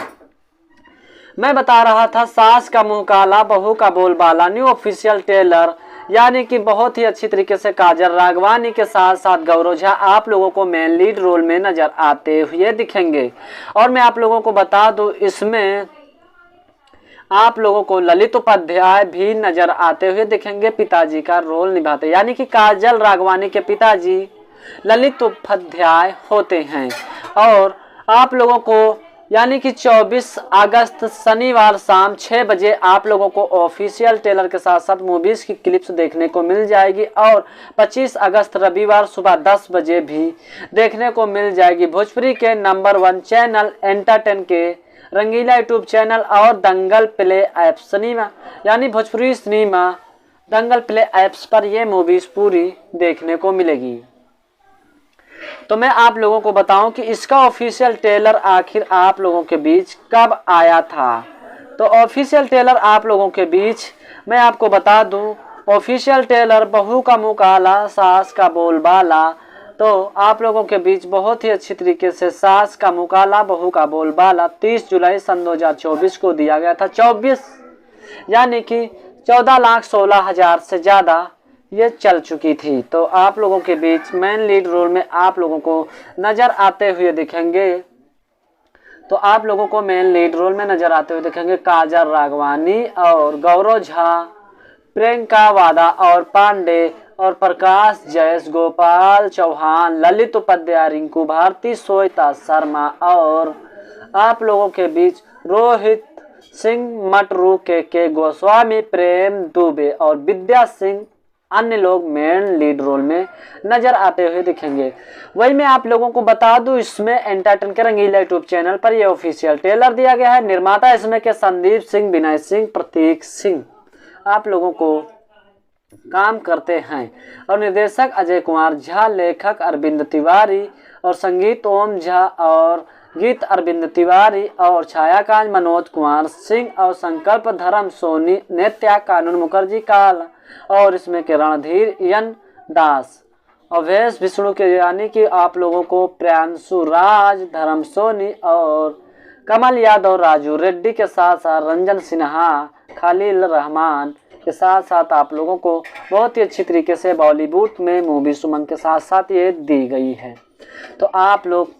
मैं बता रहा था सास का मुंह काला बहू का बोलबाला न्यू ऑफिशियल ट्रेलर, यानी कि बहुत ही अच्छी तरीके से काजल राघवानी के साथ साथ गौरव झा आप लोगों को मेन लीड रोल में नजर आते हुए दिखेंगे। और मैं आप लोगों को बता दूं इसमें आप लोगों को ललित उपाध्याय भी नजर आते हुए दिखेंगे, पिताजी का रोल निभाते, यानी कि काजल राघवानी के पिताजी ललित उपाध्याय होते हैं। और आप लोगों को यानी कि 24 अगस्त शनिवार शाम 6 बजे आप लोगों को ऑफिशियल ट्रेलर के साथ साथ मूवीज की क्लिप्स देखने को मिल जाएगी। और 25 अगस्त रविवार सुबह 10 बजे भी देखने को मिल जाएगी भोजपुरी के नंबर 1 चैनल एंटरटेन के रंगीला यूट्यूब चैनल और दंगल प्ले ऐप सिनेमा यानी भोजपुरी सिनेमा दंगल प्ले ऐप्स पर ये मूवीज पूरी देखने को मिलेगी। तो मैं आप लोगों को बताऊं कि इसका ऑफिशियल ट्रेलर आखिर आप लोगों के बीच कब आया था। तो ऑफिशियल ट्रेलर आप लोगों के बीच मैं आपको बता दूं, ऑफिशियल ट्रेलर बहू का मुंह काला सास का बोलबाला, तो आप लोगों के बीच बहुत ही अच्छी तरीके से सास का मुंह काला बहू का बोलबाला 30 जुलाई सन 2024 को दिया गया था। 24 यानी कि 14,16,000 से ज़्यादा ये चल चुकी थी। तो आप लोगों के बीच मेन लीड रोल में आप लोगों को नजर आते हुए दिखेंगे, तो आप लोगों को मेन लीड रोल में नजर आते हुए दिखेंगे काजल राघवानी और गौरव झा, प्रियंका वादा और पांडे और प्रकाश जैस, गोपाल चौहान, ललित उपाध्याय, रिंकू भारती, श्वेता शर्मा और आप लोगों के बीच रोहित सिंह मटरू, के गोस्वामी, प्रेम दुबे और विद्या सिंह अन्य लोग मेन लीड रोल में नजर आते हुए दिखेंगे। वही मैं आप लोगों को बता दूं इसमें एंटरटेन के रंगीला यूट्यूब चैनल पर यह ऑफिशियल ट्रेलर दिया गया है। निर्माता इसमें के संदीप सिंह, विनय सिंह, प्रतीक सिंह आप लोगों को काम करते हैं और निर्देशक अजय कुमार झा, लेखक अरविंद तिवारी और संगीत ओम झा और गीत अरविंद तिवारी और छायाकांत मनोज कुमार सिंह और संकल्प धर्म सोनी, नित्या कानून मुखर्जी काल और इसमें के रणधीर यन दास और वेश विष्णु के, यानी कि आप लोगों को प्रियांशु राज, धर्म सोनी और कमल यादव, राजू रेड्डी के साथ साथ रंजन सिन्हा, खलील रहमान के साथ साथ आप लोगों को बहुत ही अच्छी तरीके से बॉलीवुड में मूवी सुमन के साथ साथ ये दी गई है। तो आप लोग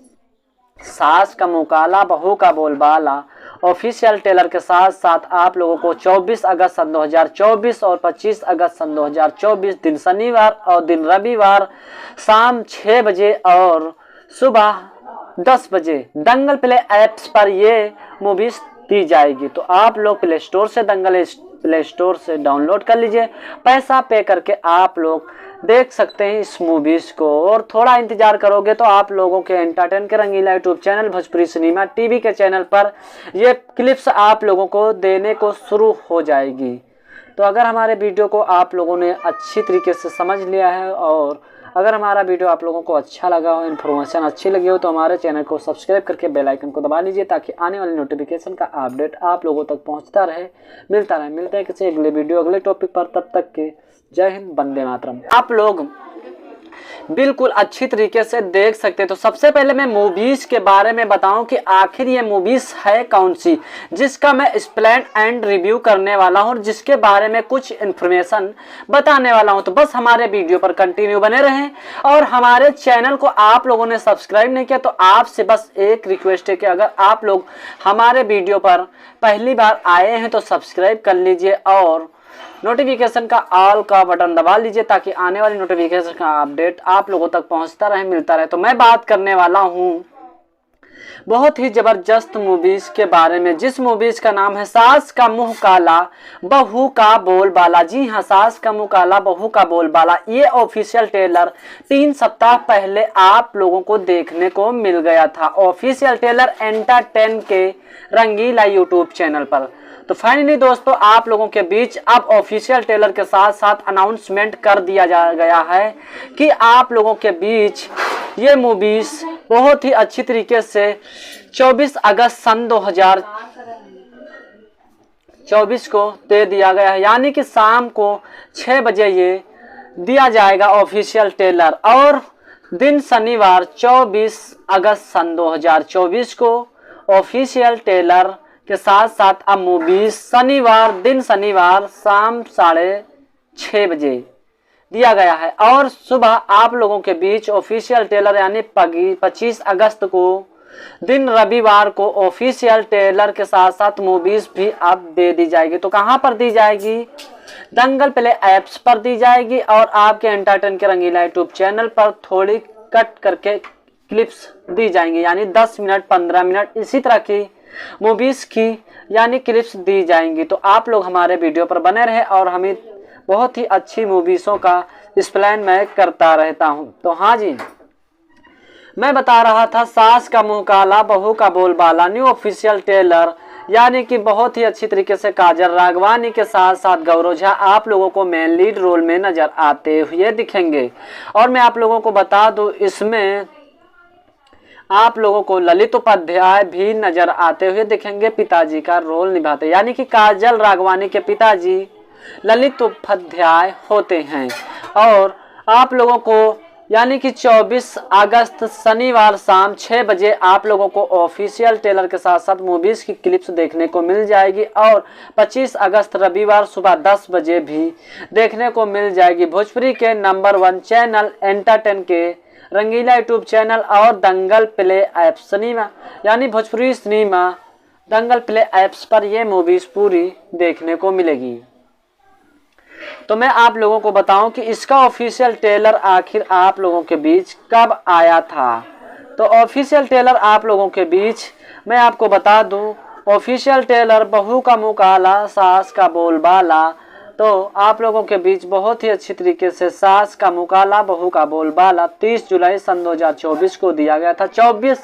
सास का मुंह काला बहू का बोलबाला ऑफिशियल ट्रेलर के साथ साथ आप लोगों को 24 अगस्त सन 2024 और 25 अगस्त सन 2024 दिन शनिवार और दिन रविवार शाम 6 बजे और सुबह 10 बजे दंगल प्ले ऐप्स पर ये मूवीज दी जाएगी। तो आप लोग प्ले स्टोर से दंगल प्ले स्टोर से डाउनलोड कर लीजिए, पैसा पे करके आप लोग देख सकते हैं इस मूवीज को। और थोड़ा इंतजार करोगे तो आप लोगों के एंटरटेन के Rangila YouTube channel Bhojpuri cinema TV के चैनल पर ये क्लिप्स आप लोगों को देने को शुरू हो जाएगी। तो अगर हमारे वीडियो को आप लोगों ने अच्छी तरीके से समझ लिया है और अगर हमारा वीडियो आप लोगों को अच्छा लगा हो, इन्फॉर्मेशन अच्छी लगी हो, तो हमारे चैनल को सब्सक्राइब करके बेल आइकन को दबा लीजिए ताकि आने वाली नोटिफिकेशन का अपडेट आप लोगों तक पहुंचता रहे, मिलता रहे। मिलते हैं किसी अगले वीडियो अगले टॉपिक पर, तब तक के जय हिंद, वंदे मातरम। आप लोग बिल्कुल अच्छी तरीके से देख सकते हैं। तो सबसे पहले मैं मूवीज के बारे में बताऊं कि आखिर ये मूवीज है कौन सी, जिसका मैं एक्सप्लेन एंड रिव्यू करने वाला हूं और जिसके बारे में कुछ इन्फॉर्मेशन बताने वाला हूं। तो बस हमारे वीडियो पर कंटिन्यू बने रहें और हमारे चैनल को आप लोगों ने सब्सक्राइब नहीं किया तो आपसे बस एक रिक्वेस्ट है कि अगर आप लोग हमारे वीडियो पर पहली बार आए हैं तो सब्सक्राइब कर लीजिए और नोटिफिकेशन का ऑल का बटन दबा लीजिए ताकि आने वाली नोटिफिकेशन का अपडेट आप लोगों तक पहुंचता रहे, मिलता रहे। तो मैं बात करने वाला हूँ बहुत ही जबरदस्त मूवीज के बारे में, जिस मूवीज का नाम है सास का मुंह काला बहू का बोलबाला। जी हाँ, सास का मुंह काला बहू का बोलबाला। ये ऑफिशियल ट्रेलर 3 सप्ताह पहले आप लोगों को देखने को मिल गया था। ऑफिशियल ट्रेलर एंटरटेन के रंगीला यूट्यूब चैनल पर। तो फाइनली दोस्तों आप लोगों के बीच अब ऑफिशियल ट्रेलर के साथ साथ अनाउंसमेंट कर दिया गया है कि आप लोगों के बीच ये मूवीज बहुत ही अच्छी तरीके से 24 अगस्त सन 2024 को दे दिया गया है। यानी कि शाम को 6 बजे ये दिया जाएगा ऑफिशियल ट्रेलर। और दिन शनिवार 24 अगस्त सन 2024 को ऑफिशियल ट्रेलर के साथ साथ अब मूवीज शनिवार शाम 6:30 बजे दिया गया है। और सुबह आप लोगों के बीच ऑफिशियल ट्रेलर यानी 25 अगस्त को दिन रविवार को ऑफिशियल ट्रेलर के साथ साथ मूवीज भी अब दे दी जाएगी। तो कहां पर दी जाएगी? दंगल प्ले ऐप्स पर दी जाएगी और आपके एंटरटेन के रंगीला यूट्यूब चैनल पर थोड़ी कट करके क्लिप्स दी जाएंगी, यानी 10 मिनट 15 मिनट इसी तरह की मूवीज की यानी क्लिप्स दी जाएंगी। तो आप लोग हमारे वीडियो पर बने रहे और हमें बहुत ही अच्छी मूवीज़ों का एक्सप्लेन मैं करता रहता हूं। तो हाँ जी, मैं बता रहा था सास का मुंह काला बहू का बोलबाला न्यू ऑफिशियल ट्रेलर, यानी कि बहुत ही अच्छी तरीके से काजल राघवानी के साथ साथ गौरव झा आप लोगों को मेन लीड रोल में नजर आते हुए दिखेंगे। और मैं आप लोगों को बता दूं इसमें आप लोगों को ललित उपाध्याय भी नजर आते हुए दिखेंगे, पिताजी का रोल निभाते। यानी कि काजल राघवानी के पिताजी ललित उपाध्याय होते हैं। और आप लोगों को यानी कि 24 अगस्त शनिवार शाम 6 बजे आप लोगों को ऑफिशियल ट्रेलर के साथ साथ मूवीज की क्लिप्स देखने को मिल जाएगी। और 25 अगस्त रविवार सुबह 10 बजे भी देखने को मिल जाएगी भोजपुरी के नंबर 1 चैनल एंटरटेन के रंगीला यूट्यूब चैनल और दंगल प्ले ऐप सिनेमा यानी भोजपुरी सिनेमा दंगल प्ले ऐप्स पर ये मूवीज पूरी देखने को मिलेगी। तो मैं आप लोगों को बताऊं कि इसका ऑफिशियल ट्रेलर आखिर आप लोगों के बीच कब आया था। तो ऑफिशियल ट्रेलर आप लोगों के बीच मैं आपको बता दूं, ऑफिशियल ट्रेलर बहू का मुंह काला सास का बोलबाला। तो आप लोगों के बीच बहुत ही अच्छी तरीके से सास का मुंह काला बहू का बोलबाला 30 जुलाई सन 2024 को दिया गया था। 24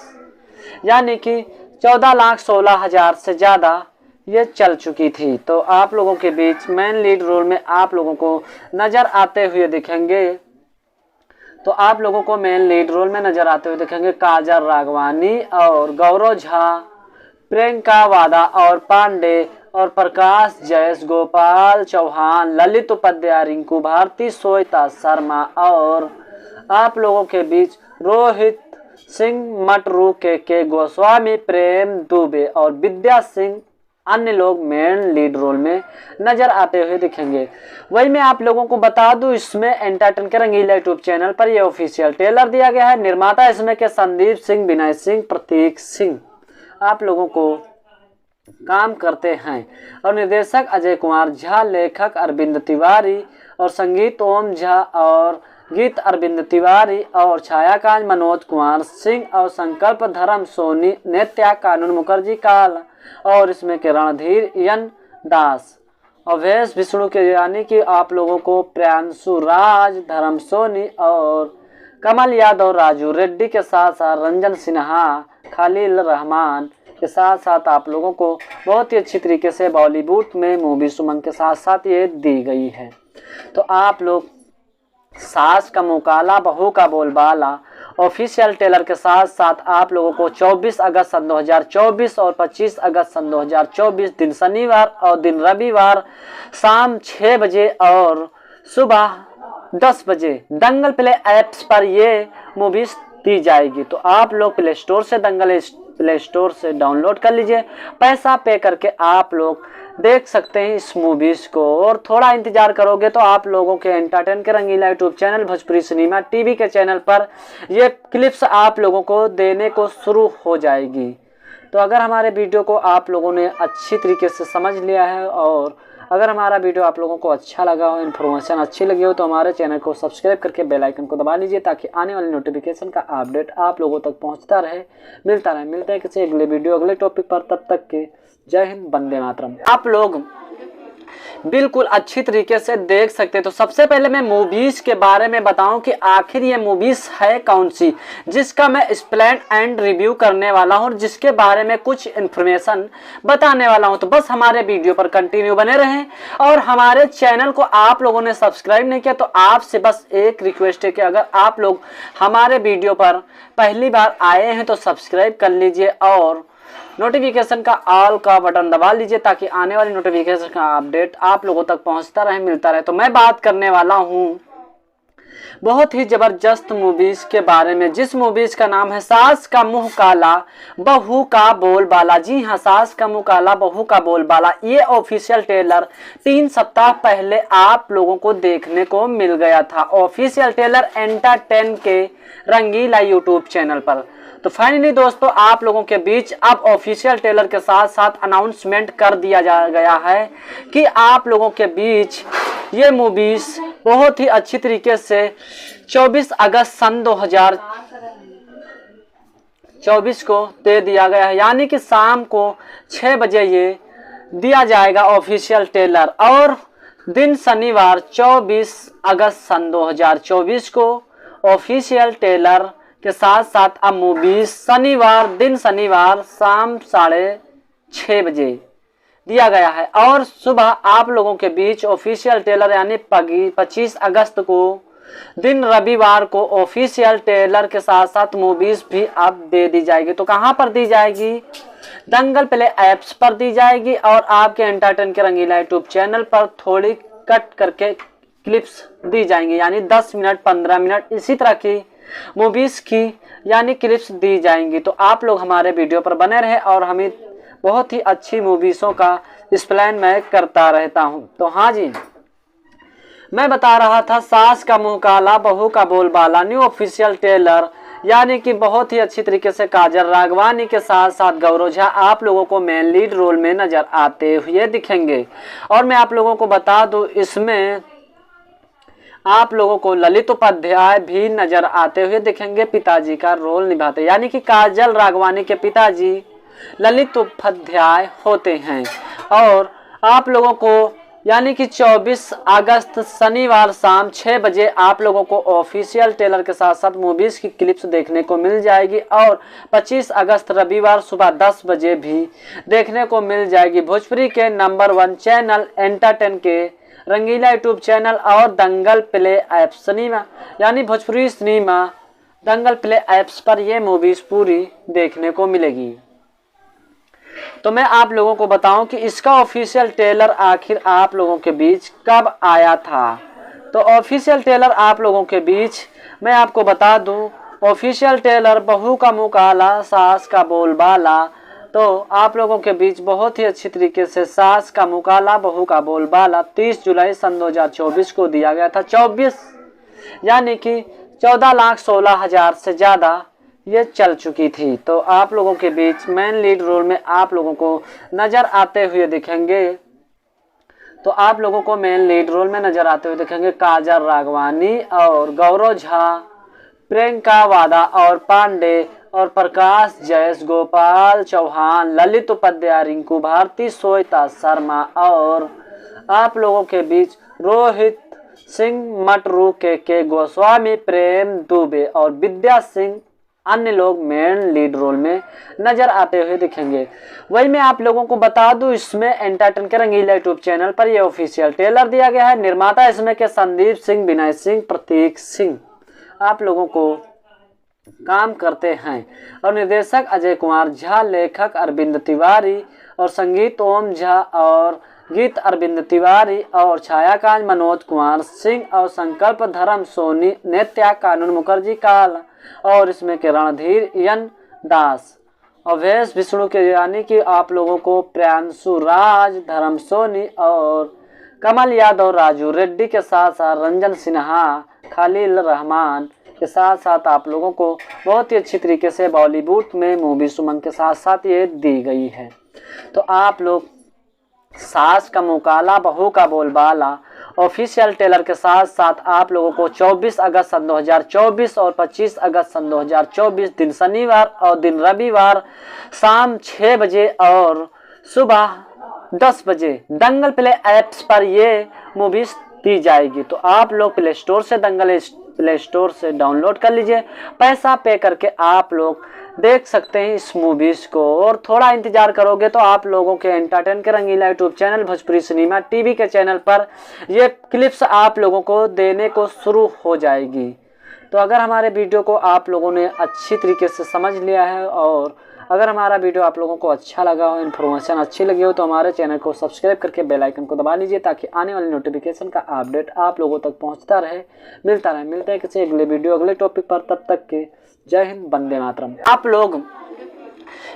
यानी कि 14,16,000 से ज़्यादा ये चल चुकी थी। तो आप लोगों के बीच मेन लीड रोल में आप लोगों को नज़र आते हुए दिखेंगे। तो आप लोगों को मेन लीड रोल में नज़र आते हुए दिखेंगे काजल राघवानी और गौरव झा, प्रियंका वादा और पांडे और प्रकाश जैस, गोपाल चौहान, ललित उपाध्याय, रिंकू भारती, श्वेता शर्मा और आप लोगों के बीच रोहित सिंह मटरू, के गोस्वामी, प्रेम दुबे और विद्या सिंह अन्य लोग मेन लीड रोल में नजर आते हुए दिखेंगे। वही मैं आप लोगों को बता दूं इसमें एंटरटेन के रंगीला यूट्यूब चैनल पर यह ऑफिशियल ट्रेलर दिया गया है। निर्माता इसमें के संदीप सिंह, विनय सिंह, प्रतीक सिंह आप लोगों को काम करते हैं और निर्देशक अजय कुमार झा, लेखक अरविंद तिवारी और संगीत ओम झा और गीत अरविंद तिवारी और छायाकांत मनोज कुमार सिंह और संकल्प धर्म सोनी, नित्या कानून मुखर्जी काल और इसमें के रणधीर यन दास अवैस विष्णु के, यानी कि आप लोगों को प्रियांशु राज, धर्म सोनी और कमल यादव, राजू रेड्डी के साथ साथ रंजन सिन्हा, खलील रहमान के साथ साथ आप लोगों को बहुत ही अच्छी तरीके से बॉलीवुड में मूवी सुमन के साथ साथ ये दी गई है। तो आप लोग सास का मुंह काला बहू का बोलबाला ऑफिशियल ट्रेलर के साथ साथ आप लोगों को 24 अगस्त सन 2024 और 25 अगस्त सन 2024 दिन शनिवार और दिन रविवार शाम 6 बजे और सुबह 10 बजे दंगल प्ले ऐप्स पर ये मूवीज दी जाएगी। तो आप लोग प्ले स्टोर से दंगल प्ले स्टोर से डाउनलोड कर लीजिए, पैसा पे करके आप लोग देख सकते हैं इस मूवीज को। और थोड़ा इंतजार करोगे तो आप लोगों के एंटरटेन के Rangila YouTube channel Bhojpuri cinema TV के चैनल पर ये क्लिप्स आप लोगों को देने को शुरू हो जाएगी। तो अगर हमारे वीडियो को आप लोगों ने अच्छी तरीके से समझ लिया है और अगर हमारा वीडियो आप लोगों को अच्छा लगा हो, इन्फॉर्मेशन अच्छी लगी हो, तो हमारे चैनल को सब्सक्राइब करके बेल आइकन को दबा लीजिए ताकि आने वाली नोटिफिकेशन का अपडेट आप लोगों तक पहुंचता रहे, मिलता रहे। मिलते हैं किसी अगले वीडियो अगले टॉपिक पर, तब तक के जय हिंद, वंदे मातरम। आप लोग बिल्कुल अच्छी तरीके से देख सकते हैं। तो सबसे पहले मैं मूवीज के बारे में बताऊं कि आखिर ये मूवीज है कौन सी, जिसका मैं एक्सप्लेन एंड रिव्यू करने वाला हूं और जिसके बारे में कुछ इन्फॉर्मेशन बताने वाला हूं। तो बस हमारे वीडियो पर कंटिन्यू बने रहें और हमारे चैनल को आप लोगों ने सब्सक्राइब नहीं किया तो आपसे बस एक रिक्वेस्ट है कि अगर आप लोग हमारे वीडियो पर पहली बार आए हैं तो सब्सक्राइब कर लीजिए और नोटिफिकेशन का ऑल का बटन दबा लीजिए ताकि आने वाली नोटिफिकेशन का अपडेट आप लोगों तक पहुंचता रहे, मिलता रहे। तो मैं बात करने वाला हूं बहुत ही जबरदस्त मूवीज के बारे में, जिस मूवीज का नाम है सास का मुंह काला बहू का बोलबाला। जी हाँ, सास का मुंह काला बहू का बोलबाला। ये ऑफिशियल ट्रेलर 3 सप्ताह पहले आप लोगों को देखने को मिल गया था। ऑफिशियल ट्रेलर एंटरटेन के रंगीला यूट्यूब चैनल पर। तो फाइनली दोस्तों आप लोगों के बीच अब ऑफिशियल ट्रेलर के साथ साथ अनाउंसमेंट कर दिया गया है कि आप लोगों के बीच ये मूवीज बहुत ही अच्छी तरीके से 24 अगस्त सन 2024 को दे दिया गया है, यानी कि शाम को 6 बजे ये दिया जाएगा ऑफिशियल ट्रेलर। और दिन शनिवार 24 अगस्त सन 2024 को ऑफिशियल ट्रेलर के साथ साथ अब मूवीज शनिवार शाम 6:30 बजे दिया गया है। और सुबह आप लोगों के बीच ऑफिशियल ट्रेलर यानी 25 अगस्त को दिन रविवार को ऑफिशियल ट्रेलर के साथ साथ मूवीज भी अब दे दी जाएगी। तो कहां पर दी जाएगी? दंगल प्ले ऐप्स पर दी जाएगी और आपके एंटरटेन के रंगीला यूट्यूब चैनल पर थोड़ी कट करके क्लिप्स दी जाएंगी, यानी 10 मिनट 15 मिनट इसी तरह की मूवीज की यानी क्लिप्स दी जाएंगी। तो आप लोग हमारे वीडियो पर बने रहे और हमें बहुत ही अच्छी मूवीज़ों का एक्सप्लेन मैं करता रहता हूं। तो हाँ जी, मैं बता रहा था सास का मुंह काला बहू का बोलबाला न्यू ऑफिशियल ट्रेलर, यानी कि बहुत ही अच्छी तरीके से काजल राघवानी के साथ साथ गौरव झा आप लोगों को मेन लीड रोल में नजर आते हुए दिखेंगे। और मैं आप लोगों को बता दूं इसमें आप लोगों को ललित उपाध्याय भी नजर आते हुए दिखेंगे, पिताजी का रोल निभाते, यानी कि काजल राघवानी के पिताजी ललित उपाध्याय होते हैं। और आप लोगों को यानी कि 24 अगस्त शनिवार शाम 6 बजे आप लोगों को ऑफिशियल ट्रेलर के साथ साथ मूवीज की क्लिप्स देखने को मिल जाएगी और 25 अगस्त रविवार सुबह 10 बजे भी देखने को मिल जाएगी भोजपुरी के नंबर 1 चैनल एंटरटेन के रंगीला यूट्यूब चैनल और दंगल प्ले ऐप सिनेमा यानी भोजपुरी सिनेमा दंगल प्ले ऐप्स पर ये मूवीज पूरी देखने को मिलेगी। तो मैं आप लोगों को बताऊं कि इसका ऑफिशियल ट्रेलर आखिर आप लोगों के बीच कब आया था। तो ऑफिशियल ट्रेलर आप लोगों के बीच मैं आपको बता दूं, ऑफिशियल ट्रेलर बहू का मुंह काला सास का बोलबाला, तो आप लोगों के बीच बहुत ही अच्छी तरीके से सास का मुंह काला बहू का बोलबाला 30 जुलाई सन 2024 को दिया गया था। 24 यानी कि 14,16,000 से ज़्यादा ये चल चुकी थी। तो आप लोगों के बीच मेन लीड रोल में आप लोगों को नज़र आते हुए दिखेंगे, तो आप लोगों को मेन लीड रोल में नज़र आते हुए दिखेंगे काजल राघवानी और गौरव झा, प्रियंका वादा और पांडे और प्रकाश जैस, गोपाल चौहान, ललित उपाध्याय, रिंकू भारती, श्वेता शर्मा और आप लोगों के बीच रोहित सिंह मटरू, के गोस्वामी, प्रेम दुबे और विद्या सिंह अन्य लोग मेन लीड रोल में नजर आते हुए दिखेंगे। वही मैं आप लोगों को बता दूं इसमें एंटरटेन के रंगीला यूट्यूब चैनल पर यह ऑफिशियल ट्रेलर दिया गया है। निर्माता इसमें के संदीप सिंह, विनय सिंह, प्रतीक सिंह आप लोगों को काम करते हैं और निर्देशक अजय कुमार झा, लेखक अरविंद तिवारी और संगीत ओम झा और गीत अरविंद तिवारी और छायाकांत मनोज कुमार सिंह और संकल्प धर्म सोनी, नित्या कानून मुखर्जी काल और इसमें के रणधीर यन दास और वेश विष्णु के, यानी कि आप लोगों को प्रियांशु राज, धर्म सोनी और कमल यादव, राजू रेड्डी के साथ साथ रंजन सिन्हा, खलील रहमान के साथ साथ आप लोगों को बहुत ही अच्छी तरीके से बॉलीवुड में मूवी सुमन के साथ साथ ये दी गई है। तो आप लोग सास का मुकाला बहू का बोलबाला ऑफिशियल ट्रेलर के साथ साथ आप लोगों को 24 अगस्त सन 2024 और 25 अगस्त सन 2024 दिन शनिवार और दिन रविवार शाम 6 बजे और सुबह 10 बजे दंगल प्ले ऐप्स पर ये मूवीज दी जाएगी। तो आप लोग प्ले स्टोर से दंगल प्ले स्टोर से डाउनलोड कर लीजिए, पैसा पे करके आप लोग देख सकते हैं इस मूवीज को। और थोड़ा इंतजार करोगे तो आप लोगों के एंटरटेन के Rangila YouTube channel Bhojpuri cinema TV के चैनल पर ये क्लिप्स आप लोगों को देने को शुरू हो जाएगी। तो अगर हमारे वीडियो को आप लोगों ने अच्छी तरीके से समझ लिया है और अगर हमारा वीडियो आप लोगों को अच्छा लगा हो, इन्फॉर्मेशन अच्छी लगी हो, तो हमारे चैनल को सब्सक्राइब करके बेल आइकन को दबा लीजिए ताकि आने वाली नोटिफिकेशन का अपडेट आप लोगों तक पहुंचता रहे, मिलते हैं किसी अगले वीडियो अगले टॉपिक पर। तब तक के जय हिंद, वंदे मातरम। आप लोग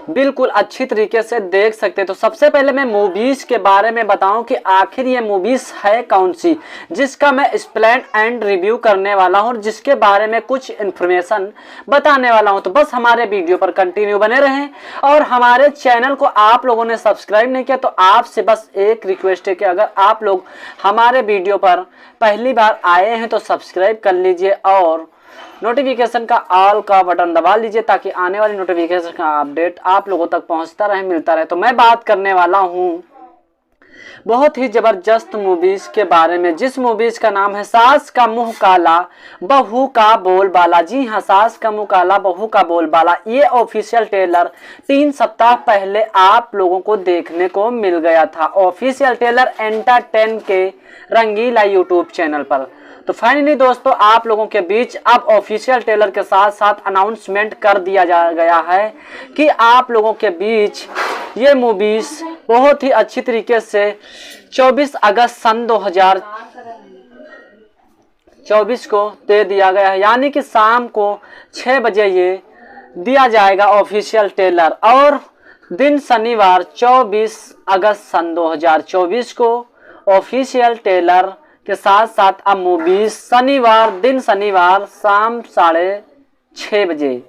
बिल्कुल अच्छी तरीके से देख सकते हैं। तो सबसे पहले मैं मूवीज के बारे में बताऊं कि आखिर ये मूवीज है कौन सी, जिसका मैं एक्सप्लेन एंड रिव्यू करने वाला हूं और जिसके बारे में कुछ इन्फॉर्मेशन बताने वाला हूं। तो बस हमारे वीडियो पर कंटिन्यू बने रहें और हमारे चैनल को आप लोगों ने सब्सक्राइब नहीं किया तो आपसे बस एक रिक्वेस्ट है कि अगर आप लोग हमारे वीडियो पर पहली बार आए हैं तो सब्सक्राइब कर लीजिए और नोटिफिकेशन का ऑल का बटन दबा लीजिए ताकि आने वाली नोटिफिकेशन का अपडेट आप लोगों तक पहुंचता रहे, मिलता रहे। तो मैं बात करने वाला हूं बहुत ही जबरदस्त मूवीज के बारे में, जिस मूवीज का नाम है सास का मुंह काला बहू का बोलबाला। जी हाँ, सास का मुंह काला बहू का बोलबाला। ये ऑफिशियल ट्रेलर 3 सप्ताह पहले आप लोगों को देखने को मिल गया था, ऑफिशियल ट्रेलर एंटरटेन के रंगीला यूट्यूब चैनल पर। तो फाइनली दोस्तों आप लोगों के बीच अब ऑफिशियल ट्रेलर के साथ साथ अनाउंसमेंट कर दिया गया है कि आप लोगों के बीच ये मूवीज बहुत ही अच्छी तरीके से 24 अगस्त सन 2024 को दे दिया गया है, यानी कि शाम को 6 बजे ये दिया जाएगा ऑफिशियल ट्रेलर। और दिन शनिवार 24 अगस्त सन 2024 को ऑफिशियल ट्रेलर के साथ साथ अब मूवीज दिन शनिवार शाम 6:30 बजे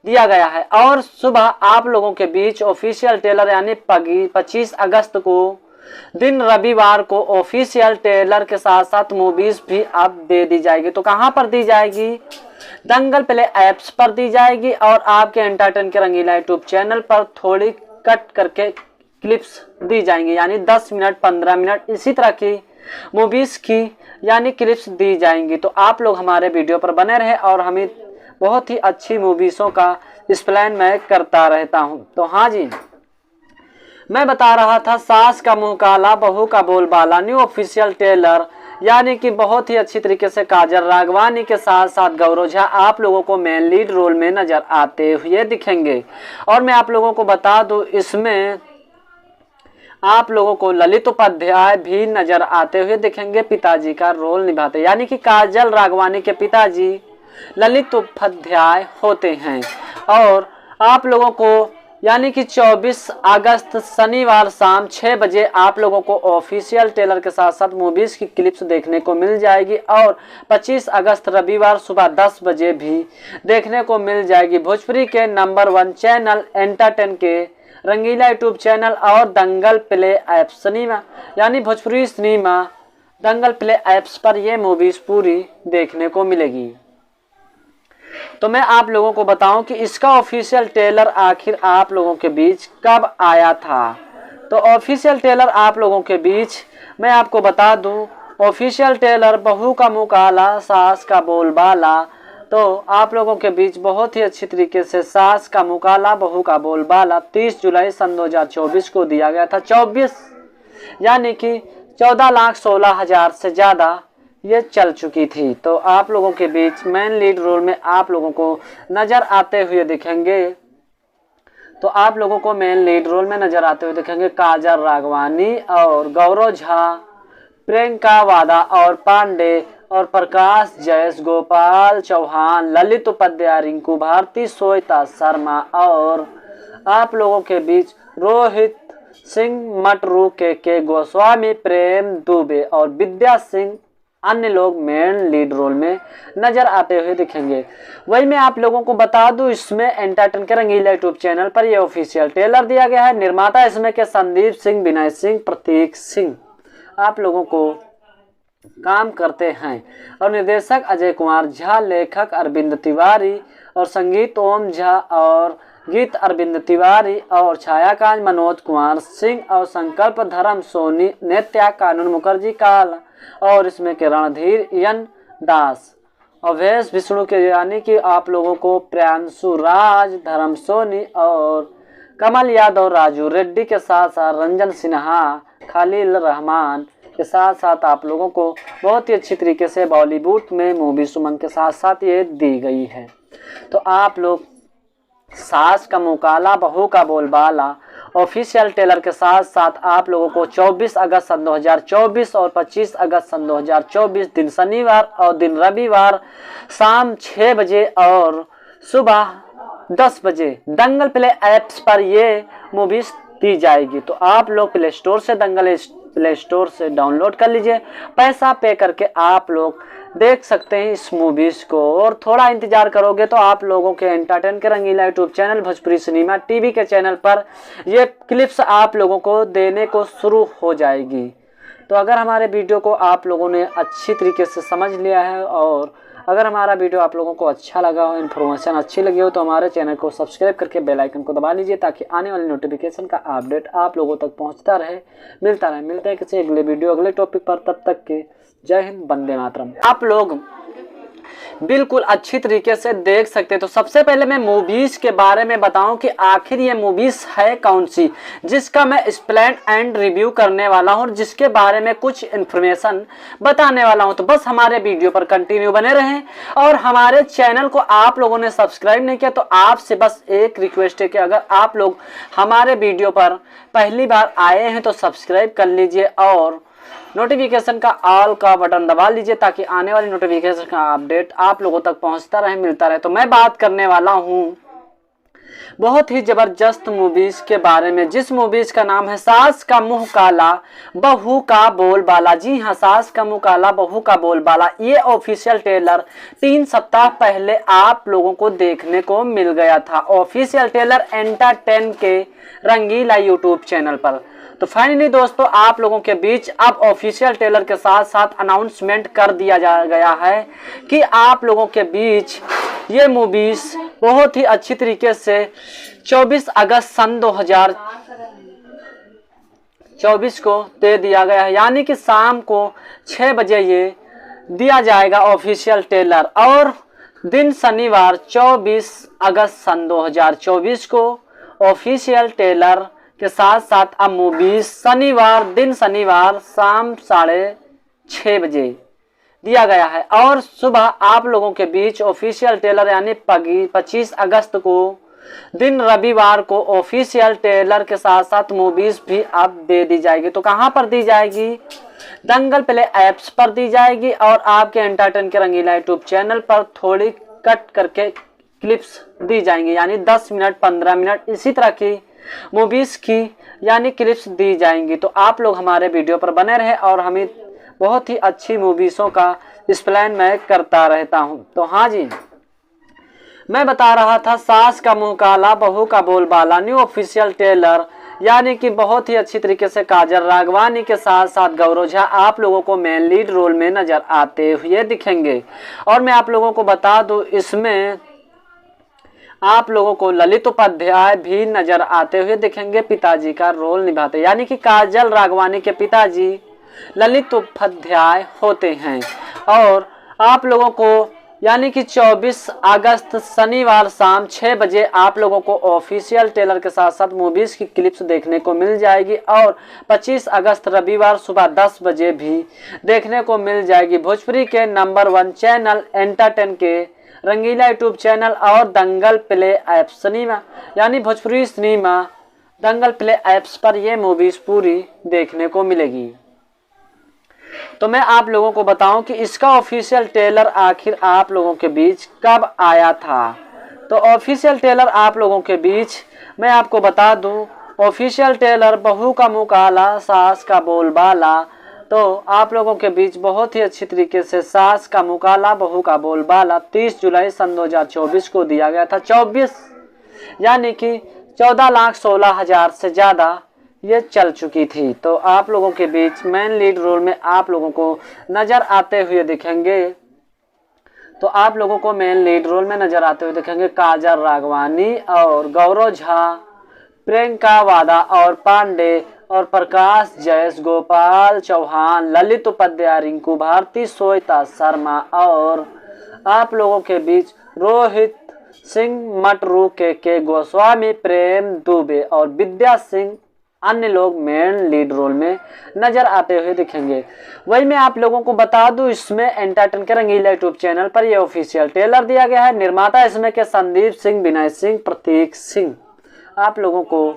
दिया गया है। और सुबह आप लोगों के बीच ऑफिशियल ट्रेलर यानी 25 अगस्त को दिन रविवार को ऑफिशियल ट्रेलर के साथ साथ मूवीज भी अब दे दी जाएगी। तो कहां पर दी जाएगी? दंगल प्ले ऐप्स पर दी जाएगी और आपके एंटरटेन के रंगीला यूट्यूब चैनल पर थोड़ी कट करके क्लिप्स दी जाएंगी, यानी 10 मिनट 15 मिनट इसी तरह की मूवीज की यानी क्लिप्स दी जाएंगी। तो आप लोग हमारे वीडियो पर बने रहे और हमें बहुत ही अच्छी मूवीज़ों का एक्सप्लेन मैं करता रहता हूं। तो हाँ जी, मैं बता रहा था सास का मुंह काला बहू का बोलबाला न्यू ऑफिशियल ट्रेलर, यानी कि बहुत ही अच्छी तरीके से काजल राघवानी के साथ साथ गौरव झा आप लोगों को मेन लीड रोल में नजर आते हुए दिखेंगे। और मैं आप लोगों को बता दूं इसमें आप लोगों को ललित उपाध्याय भी नजर आते हुए दिखेंगे, पिताजी का रोल निभाते, यानी कि काजल राघवानी के पिताजी ललित उपाध्याय होते हैं। और आप लोगों को यानी कि 24 अगस्त शनिवार शाम 6 बजे आप लोगों को ऑफिशियल ट्रेलर के साथ साथ मूवीज की क्लिप्स देखने को मिल जाएगी और 25 अगस्त रविवार सुबह 10 बजे भी देखने को मिल जाएगी भोजपुरी के नंबर 1 चैनल एंटरटेन के रंगीला यूट्यूब चैनल और दंगल प्ले ऐप सिनेमा यानी भोजपुरी सिनेमा दंगल प्ले ऐप्स पर ये मूवीज पूरी देखने को मिलेगी। तो मैं आप लोगों को बताऊं कि इसका ऑफिशियल ट्रेलर आखिर आप लोगों के बीच कब आया था। तो ऑफिशियल ट्रेलर आप लोगों के बीच मैं आपको बता दूं, ऑफिशियल ट्रेलर बहू का मुंह काला सास का बोलबाला, तो आप लोगों के बीच बहुत ही अच्छी तरीके से सास का मुंह काला बहू का बोलबाला 30 जुलाई सन 2024 को दिया गया था। 24 यानी कि 14,16,000 से ज़्यादा ये चल चुकी थी। तो आप लोगों के बीच मेन लीड रोल में आप लोगों को नज़र आते हुए दिखेंगे, तो आप लोगों को मेन लीड रोल में नज़र आते हुए दिखेंगे काजल राघवानी और गौरव झा, प्रियंका वादा और पांडे और प्रकाश जयस, गोपाल चौहान, ललित उपाध्याय, रिंकू भारती, श्वेता शर्मा और आप लोगों के बीच रोहित सिंह मटरू, के गोस्वामी, प्रेम दुबे और विद्या सिंह अन्य लोग मेन लीड रोल में नजर आते हुए दिखेंगे। वही मैं आप लोगों को बता दूं, इसमें एंटरटेन के रंगीला यूट्यूब चैनल पर यह ऑफिशियल ट्रेलर दिया गया है। निर्माता इसमें के संदीप सिंह, विनय सिंह, प्रतीक सिंह आप लोगों को काम करते हैं और निर्देशक अजय कुमार झा, लेखक अरविंद तिवारी और संगीत ओम झा और गीत अरविंद तिवारी और छायाकांत मनोज कुमार सिंह और संकल्प धर्म सोनी, नित्या कानून मुखर्जी काल और इसमें के रणधीर यन दास, अवैश विष्णु के यानी कि आप लोगों को प्रियांशु राज, धर्म सोनी और कमल यादव, राजू रेड्डी के साथ साथ रंजन सिन्हा, खलील रहमान के साथ साथ आप लोगों को बहुत ही अच्छी तरीके से बॉलीवुड में मूवी सुमन के साथ साथ ये दी गई है। तो आप लोग सास का मुकाला बहू का बोलबाला ऑफिशियल ट्रेलर के साथ साथ आप लोगों को 24 अगस्त सन 2024 और 25 अगस्त सन 2024 दिन शनिवार और दिन रविवार शाम 6 बजे और सुबह 10 बजे दंगल प्ले ऐप्स पर ये मूवीज दी जाएगी। तो आप लोग प्ले स्टोर से दंगल प्ले स्टोर से डाउनलोड कर लीजिए, पैसा पे करके आप लोग देख सकते हैं इस मूवीज को। और थोड़ा इंतजार करोगे तो आप लोगों के एंटरटेन के Rangila YouTube channel Bhojpuri cinema TV के चैनल पर ये क्लिप्स आप लोगों को देने को शुरू हो जाएगी। तो अगर हमारे वीडियो को आप लोगों ने अच्छी तरीके से समझ लिया है और अगर हमारा वीडियो आप लोगों को अच्छा लगा हो, इन्फॉर्मेशन अच्छी लगी हो, तो हमारे चैनल को सब्सक्राइब करके बेल आइकन को दबा लीजिए ताकि आने वाली नोटिफिकेशन का अपडेट आप लोगों तक पहुंचता रहे, मिलते हैं किसी अगले वीडियो अगले टॉपिक पर। तब तक के जय हिंद, वंदे मातरम। आप लोग बिल्कुल अच्छी तरीके से देख सकते हैं। तो सबसे पहले मैं मूवीज के बारे में बताऊं कि आखिर ये मूवीज है कौन सी, जिसका मैं एक्सप्लेन एंड रिव्यू करने वाला हूं और जिसके बारे में कुछ इन्फॉर्मेशन बताने वाला हूं। तो बस हमारे वीडियो पर कंटिन्यू बने रहें और हमारे चैनल को आप लोगों ने सब्सक्राइब नहीं किया तो आपसे बस एक रिक्वेस्ट है कि अगर आप लोग हमारे वीडियो पर पहली बार आए हैं तो सब्सक्राइब कर लीजिए और नोटिफिकेशन का ऑल का बटन दबा लीजिए ताकि आने वाली नोटिफिकेशन का अपडेट आप लोगों तक पहुंचता रहे, मिलता रहे। तो मैं बात करने वाला हूं बहुत ही जबरदस्त मूवीज के बारे में, जिस मूवीज का नाम है सास का मुंह काला बहू का बोलबाला। जी हाँ, सास का मुंह काला बहू का बोलबाला। ये ऑफिशियल ट्रेलर 3 सप्ताह पहले आप लोगों को देखने को मिल गया था। ऑफिशियल ट्रेलर एंटरटेन के रंगीला यूट्यूब चैनल पर। तो फाइनली दोस्तों आप लोगों के बीच अब ऑफिशियल ट्रेलर के साथ साथ अनाउंसमेंट कर दिया गया है कि आप लोगों के बीच ये मूवीज बहुत ही अच्छी तरीके से 24 अगस्त सन 2024 को दे दिया गया है, यानी कि शाम को 6 बजे ये दिया जाएगा ऑफिशियल ट्रेलर। और दिन शनिवार 24 अगस्त सन 2024 को ऑफिशियल ट्रेलर के साथ साथ अब मूवीज दिन शनिवार शाम 6:30 बजे दिया गया है। और सुबह आप लोगों के बीच ऑफिशियल ट्रेलर यानी 25 अगस्त को दिन रविवार को ऑफिशियल ट्रेलर के साथ साथ मूवीज भी अब दे दी जाएगी। तो कहां पर दी जाएगी? दंगल प्ले ऐप्स पर दी जाएगी और आपके एंटरटेन के रंगीला यूट्यूब चैनल पर थोड़ी कट करके क्लिप्स दी जाएंगी, यानी 10 मिनट 15 मिनट इसी तरह की मूवीज की यानी क्लिप्स दी जाएंगी। तो आप लोग हमारे वीडियो पर बने रहे और हमें बहुत ही अच्छी मूवीज़ों का एक्सप्लेन मैं करता रहता हूं। तो हाँ जी, मैं बता रहा था सास का मुंह काला बहू का बोलबाला न्यू ऑफिशियल ट्रेलर, यानी कि बहुत ही अच्छी तरीके से काजल राघवानी के साथ साथ गौरव झा आप लोगों को मेन लीड रोल में नजर आते हुए दिखेंगे। और मैं आप लोगों को बता दूं इसमें आप लोगों को ललित उपाध्याय भी नजर आते हुए दिखेंगे, पिताजी का रोल निभाते, यानी कि काजल राघवानी के पिताजी ललित उपाध्याय होते हैं। और आप लोगों को यानी कि 24 अगस्त शनिवार शाम 6 बजे आप लोगों को ऑफिशियल ट्रेलर के साथ साथ मूवीज की क्लिप्स देखने को मिल जाएगी और 25 अगस्त रविवार सुबह 10 बजे भी देखने को मिल जाएगी भोजपुरी के नंबर 1 चैनल एंटरटेन के रंगीला यूट्यूब चैनल और दंगल प्ले ऐप सिनेमा यानी भोजपुरी सिनेमा दंगल प्ले ऐप्स पर ये मूवीज पूरी देखने को मिलेगी। तो मैं आप लोगों को बताऊं कि इसका ऑफिशियल ट्रेलर आखिर आप लोगों के बीच कब आया था। तो ऑफिशियल ट्रेलर आप लोगों के बीच मैं आपको बता दूं, ऑफिशियल ट्रेलर बहू का मुंह काला सास का बोलबाला तो आप लोगों के बीच बहुत ही अच्छी तरीके से सास का मुकाला बहू का बोलबाला 30 जुलाई सन 2024 को दिया गया था। 24 यानी कि 14,16,000 से ज़्यादा ये चल चुकी थी। तो आप लोगों के बीच मेन लीड रोल में आप लोगों को नज़र आते हुए दिखेंगे। तो आप लोगों को मेन लीड रोल में नज़र आते हुए दिखेंगे काजल राघवानी और गौरव झा, प्रियंका वादा और पांडे और प्रकाश जैस, गोपाल चौहान, ललित उपाध्याय, रिंकू भारती, श्वेता शर्मा और आप लोगों के बीच रोहित सिंह मटरू, के गोस्वामी, प्रेम दुबे और विद्या सिंह अन्य लोग मेन लीड रोल में नजर आते हुए दिखेंगे। वही मैं आप लोगों को बता दूं, इसमें एंटरटेन के रंगीला यूट्यूब चैनल पर यह ऑफिशियल ट्रेलर दिया गया है। निर्माता इसमें के संदीप सिंह, विनय सिंह, प्रतीक सिंह आप लोगों को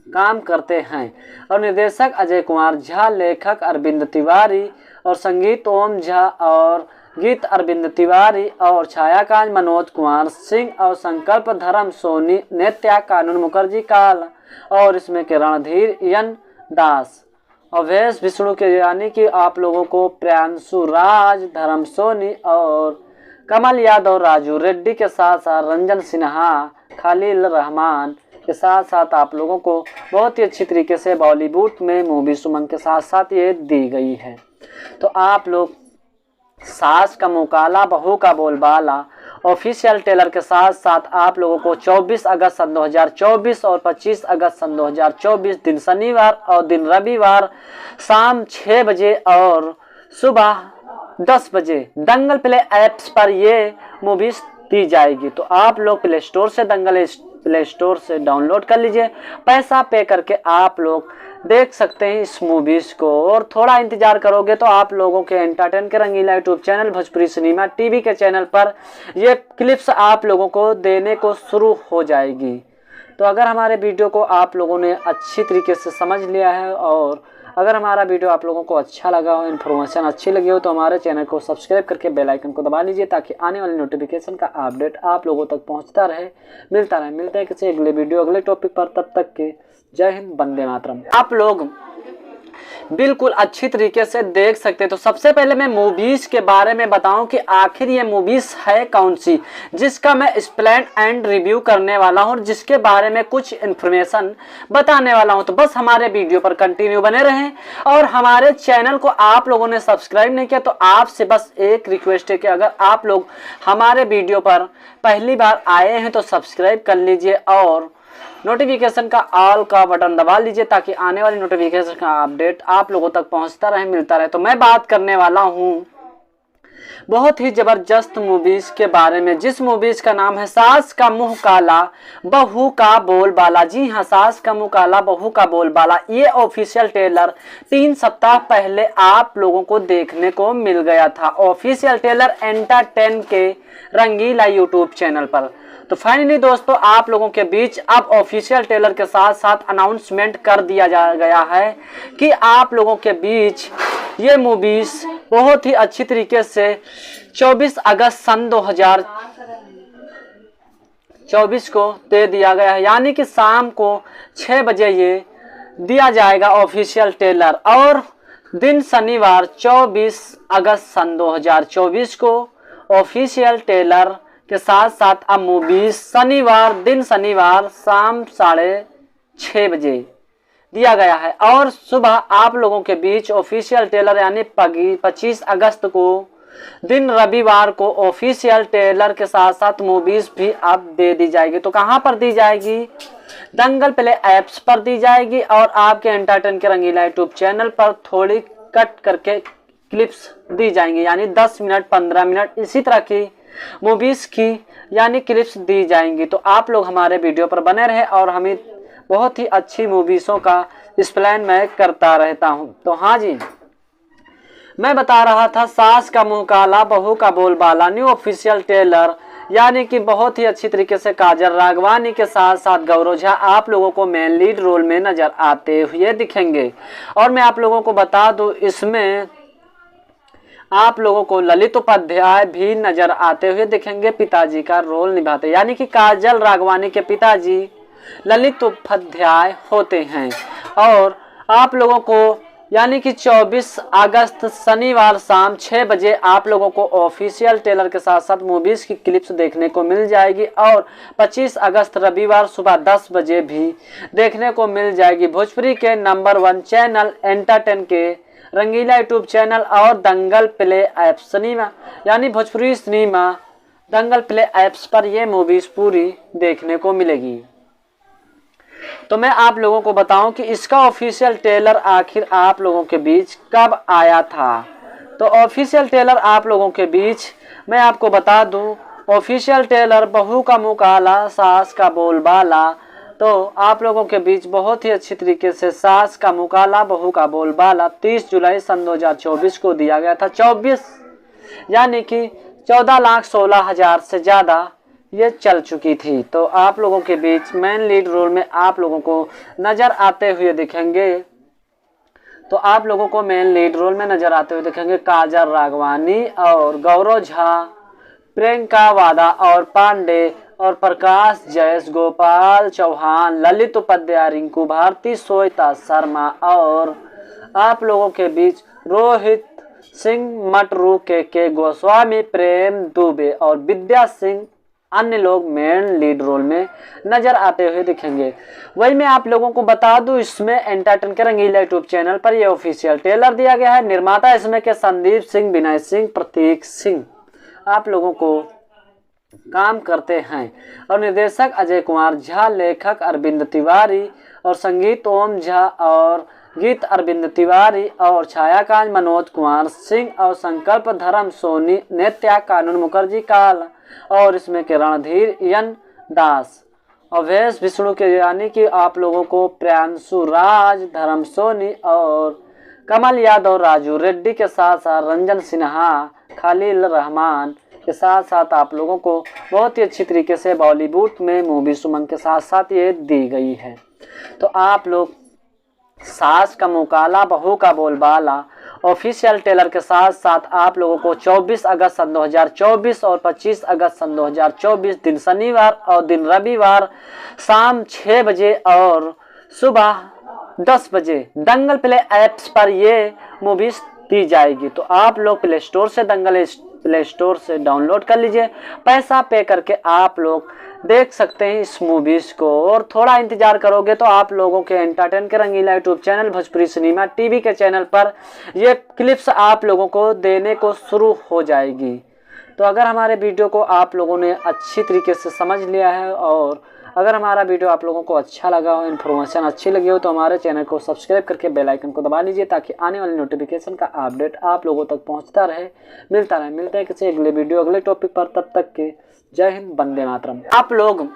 काम करते हैं और निर्देशक अजय कुमार झा, लेखक अरविंद तिवारी और संगीत ओम झा और गीत अरविंद तिवारी और छायाकांत मनोज कुमार सिंह और संकल्प धर्म सोनी, नित्या कानून मुखर्जी काल और इसमें के रणधीर यन दास, अवैश विष्णु के यानी कि आप लोगों को प्रियांशु राज, धर्म सोनी और कमल यादव, राजू रेड्डी के साथ साथ रंजन सिन्हा, खलील रहमान के साथ साथ आप लोगों को बहुत ही अच्छी तरीके से बॉलीवुड में मूवी सुमंग के साथ साथ ये दी गई है। तो आप लोग सास का मुकाला बहू का बोलबाला ऑफिशियल ट्रेलर के साथ साथ आप लोगों को 24 अगस्त सन 2024 और 25 अगस्त सन 2024 दिन शनिवार और दिन रविवार शाम 6 बजे और सुबह 10 बजे दंगल प्ले ऐप्स पर ये मूवीज दी जाएगी। तो आप लोग प्ले स्टोर से दंगल प्ले स्टोर से डाउनलोड कर लीजिए, पैसा पे करके आप लोग देख सकते हैं इस मूवीज को। और थोड़ा इंतजार करोगे तो आप लोगों के एंटरटेन के Rangila YouTube channel Bhojpuri cinema TV के चैनल पर ये क्लिप्स आप लोगों को देने को शुरू हो जाएगी। तो अगर हमारे वीडियो को आप लोगों ने अच्छी तरीके से समझ लिया है और अगर हमारा वीडियो आप लोगों को अच्छा लगा हो, इन्फॉर्मेशन अच्छी लगी हो, तो हमारे चैनल को सब्सक्राइब करके बेल आइकन को दबा लीजिए ताकि आने वाली नोटिफिकेशन का अपडेट आप लोगों तक पहुंचता रहे, मिलता रहे। मिलते हैं किसी अगले वीडियो अगले टॉपिक पर, तब तक के जय हिंद, वंदे मातरम। आप लोग बिल्कुल अच्छी तरीके से देख सकते हैं। तो सबसे पहले मैं मूवीज के बारे में बताऊं कि आखिर ये मूवीज है कौन सी, जिसका मैं एक्सप्लेन एंड रिव्यू करने वाला हूं और जिसके बारे में कुछ इन्फॉर्मेशन बताने वाला हूं। तो बस हमारे वीडियो पर कंटिन्यू बने रहें और हमारे चैनल को आप लोगों ने सब्सक्राइब नहीं किया तो आपसे बस एक रिक्वेस्ट है कि अगर आप लोग हमारे वीडियो पर पहली बार आए हैं तो सब्सक्राइब कर लीजिए और नोटिफिकेशन का ऑल का बटन दबा लीजिए ताकि आने वाली नोटिफिकेशन का अपडेट आप लोगों तक पहुंचता रहे, मिलता रहे। तो मैं बात करने वाला हूं बहुत ही जबरदस्त मूवीज के बारे में, जिस मूवीज का नाम है सास का मुंह काला बहू का बोलबाला। जी हाँ, सास का मुंह काला बहू का बोलबाला। ये ऑफिशियल ट्रेलर 3 सप्ताह पहले आप लोगों को देखने को मिल गया था, ऑफिशियल ट्रेलर एंटरटेन के रंगीला यूट्यूब चैनल पर। तो फाइनली दोस्तों आप लोगों के बीच अब ऑफिशियल ट्रेलर के साथ साथ अनाउंसमेंट कर दिया गया है कि आप लोगों के बीच ये मूवीज बहुत ही अच्छी तरीके से 24 अगस्त सन 2024 को दे दिया गया है, यानी कि शाम को 6 बजे ये दिया जाएगा ऑफिशियल ट्रेलर। और दिन शनिवार 24 अगस्त सन 2024 को ऑफिशियल ट्रेलर के साथ साथ अब मूवीज शनिवार शाम 6:30 बजे दिया गया है और सुबह आप लोगों के बीच ऑफिशियल ट्रेलर यानी 25 अगस्त को दिन रविवार को ऑफिशियल ट्रेलर के साथ साथ मूवीज भी अब दे दी जाएगी। तो कहां पर दी जाएगी? दंगल प्ले ऐप्स पर दी जाएगी और आपके एंटरटेन के रंगीला यूट्यूब चैनल पर थोड़ी कट करके क्लिप्स दी जाएंगी, यानी 10 मिनट 15 मिनट इसी तरह की मूवीज की यानी क्लिप्स दी जाएंगी। तो आप लोग हमारे वीडियो पर बने रहे और हमें बहुत ही अच्छी मूवीज़ों का एक्सप्लेन मैं करता रहता हूं। तो हाँ जी, मैं बता रहा था सास का मुंह काला बहू का बोलबाला न्यू ऑफिशियल ट्रेलर, यानी कि बहुत ही अच्छी तरीके से काजल राघवानी के साथ साथ गौरव झा आप लोगों को मेन लीड रोल में नजर आते हुए दिखेंगे। और मैं आप लोगों को बता दूं इसमें आप लोगों को ललित उपाध्याय भी नजर आते हुए दिखेंगे, पिताजी का रोल निभाते, यानी कि काजल राघवानी के पिताजी ललित उपाध्याय होते हैं। और आप लोगों को यानी कि 24 अगस्त शनिवार शाम 6 बजे आप लोगों को ऑफिशियल ट्रेलर के साथ साथ मूवीज की क्लिप्स देखने को मिल जाएगी और 25 अगस्त रविवार सुबह 10 बजे भी देखने को मिल जाएगी भोजपुरी के नंबर 1 चैनल एंटरटेन के रंगीला यूट्यूब चैनल और दंगल प्ले ऐप सिनेमा यानी भोजपुरी सिनेमा दंगल प्ले ऐप्स पर ये मूवीज पूरी देखने को मिलेगी। तो मैं आप लोगों को बताऊं कि इसका ऑफिशियल ट्रेलर आखिर आप लोगों के बीच कब आया था। तो ऑफिशियल ट्रेलर आप लोगों के बीच मैं आपको बता दूं, ऑफिशियल ट्रेलर बहू का मुँह काला सास का बोलबाला। तो आप लोगों के बीच बहुत ही अच्छी तरीके से सास का मुँह काला बहू का बोलबाला 30 जुलाई सन 2024 को दिया गया था। 24 यानी कि 14,16,000 से ज़्यादा ये चल चुकी थी। तो आप लोगों के बीच मेन लीड रोल में आप लोगों को नज़र आते हुए दिखेंगे। तो आप लोगों को मेन लीड रोल में नज़र आते हुए दिखेंगे काजल राघवानी और गौरव झा, प्रियंका वादा और पांडे और प्रकाश जयस, गोपाल चौहान, ललित उपाध्याय, रिंकू भारती, श्वेता शर्मा और आप लोगों के बीच रोहित सिंह मटरू, के गोस्वामी, प्रेम दुबे और विद्या सिंह अन्य लोग मेन लीड रोल में नजर आते हुए दिखेंगे। वही मैं आप लोगों को बता दूं, इसमें एंटरटेन के रंगीला यूट्यूब चैनल पर यह ऑफिशियल ट्रेलर दिया गया है। निर्माता इसमें के संदीप सिंह, विनय सिंह, प्रतीक सिंह आप लोगों को काम करते हैं और निर्देशक अजय कुमार झा, लेखक अरविंद तिवारी और संगीत ओम झा और गीत अरविंद तिवारी और छायाकांत मनोज कुमार सिंह और संकल्प धर्म सोनी, नित्या कानून मुखर्जी काल और इसमें के रणधीर यन दास, अवैश विष्णु के यानी कि आप लोगों को प्रियांशु राज, धर्म सोनी और कमल यादव, राजू रेड्डी के साथ साथ रंजन सिन्हा, खलील रहमान के साथ साथ आप लोगों को बहुत ही अच्छी तरीके से बॉलीवुड में मूवी सुमन के साथ साथ ये दी गई है। तो आप लोग सास का मुँह काला बहू का बोलबाला ऑफिशियल ट्रेलर के साथ साथ आप लोगों को 24 अगस्त सन 2024 और 25 अगस्त सन 2024 दिन शनिवार और दिन रविवार शाम 6 बजे और सुबह 10 बजे दंगल प्ले ऐप्स पर ये मूवीज दी जाएगी। तो आप लोग प्ले स्टोर से दंगल प्ले स्टोर से डाउनलोड कर लीजिए, पैसा पे करके आप लोग देख सकते हैं इस मूवीज को। और थोड़ा इंतजार करोगे तो आप लोगों के एंटरटेन के Rangila YouTube channel Bhojpuri cinema TV के चैनल पर ये क्लिप्स आप लोगों को देने को शुरू हो जाएगी। तो अगर हमारे वीडियो को आप लोगों ने अच्छी तरीके से समझ लिया है और अगर हमारा वीडियो आप लोगों को अच्छा लगा हो, इन्फॉर्मेशन अच्छी लगी हो, तो हमारे चैनल को सब्सक्राइब करके बेल आइकन को दबा लीजिए ताकि आने वाली नोटिफिकेशन का अपडेट आप लोगों तक पहुंचता रहे, मिलते हैं किसी अगले वीडियो अगले टॉपिक पर। तब तक के जय हिंद, वंदे मातरम। आप लोग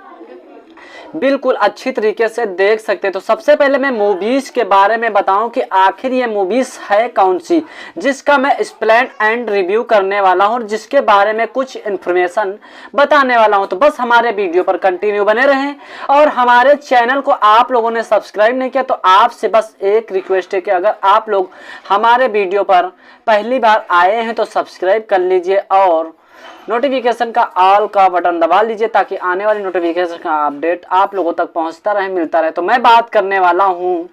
बिल्कुल अच्छी तरीके से देख सकते हैं। तो सबसे पहले मैं मूवीज के बारे में बताऊं कि आखिर ये मूवीज है कौन सी, जिसका मैं एक्सप्लेन एंड रिव्यू करने वाला हूं और जिसके बारे में कुछ इन्फॉर्मेशन बताने वाला हूं। तो बस हमारे वीडियो पर कंटिन्यू बने रहें और हमारे चैनल को आप लोगों ने सब्सक्राइब नहीं किया तो आपसे बस एक रिक्वेस्ट है कि अगर आप लोग हमारे वीडियो पर पहली बार आए हैं तो सब्सक्राइब कर लीजिए और नोटिफिकेशन का ऑल का बटन दबा लीजिए ताकि आने वाली नोटिफिकेशन का अपडेट आप लोगों तक पहुंचता रहे, मिलता रहे। तो मैं बात करने वाला हूं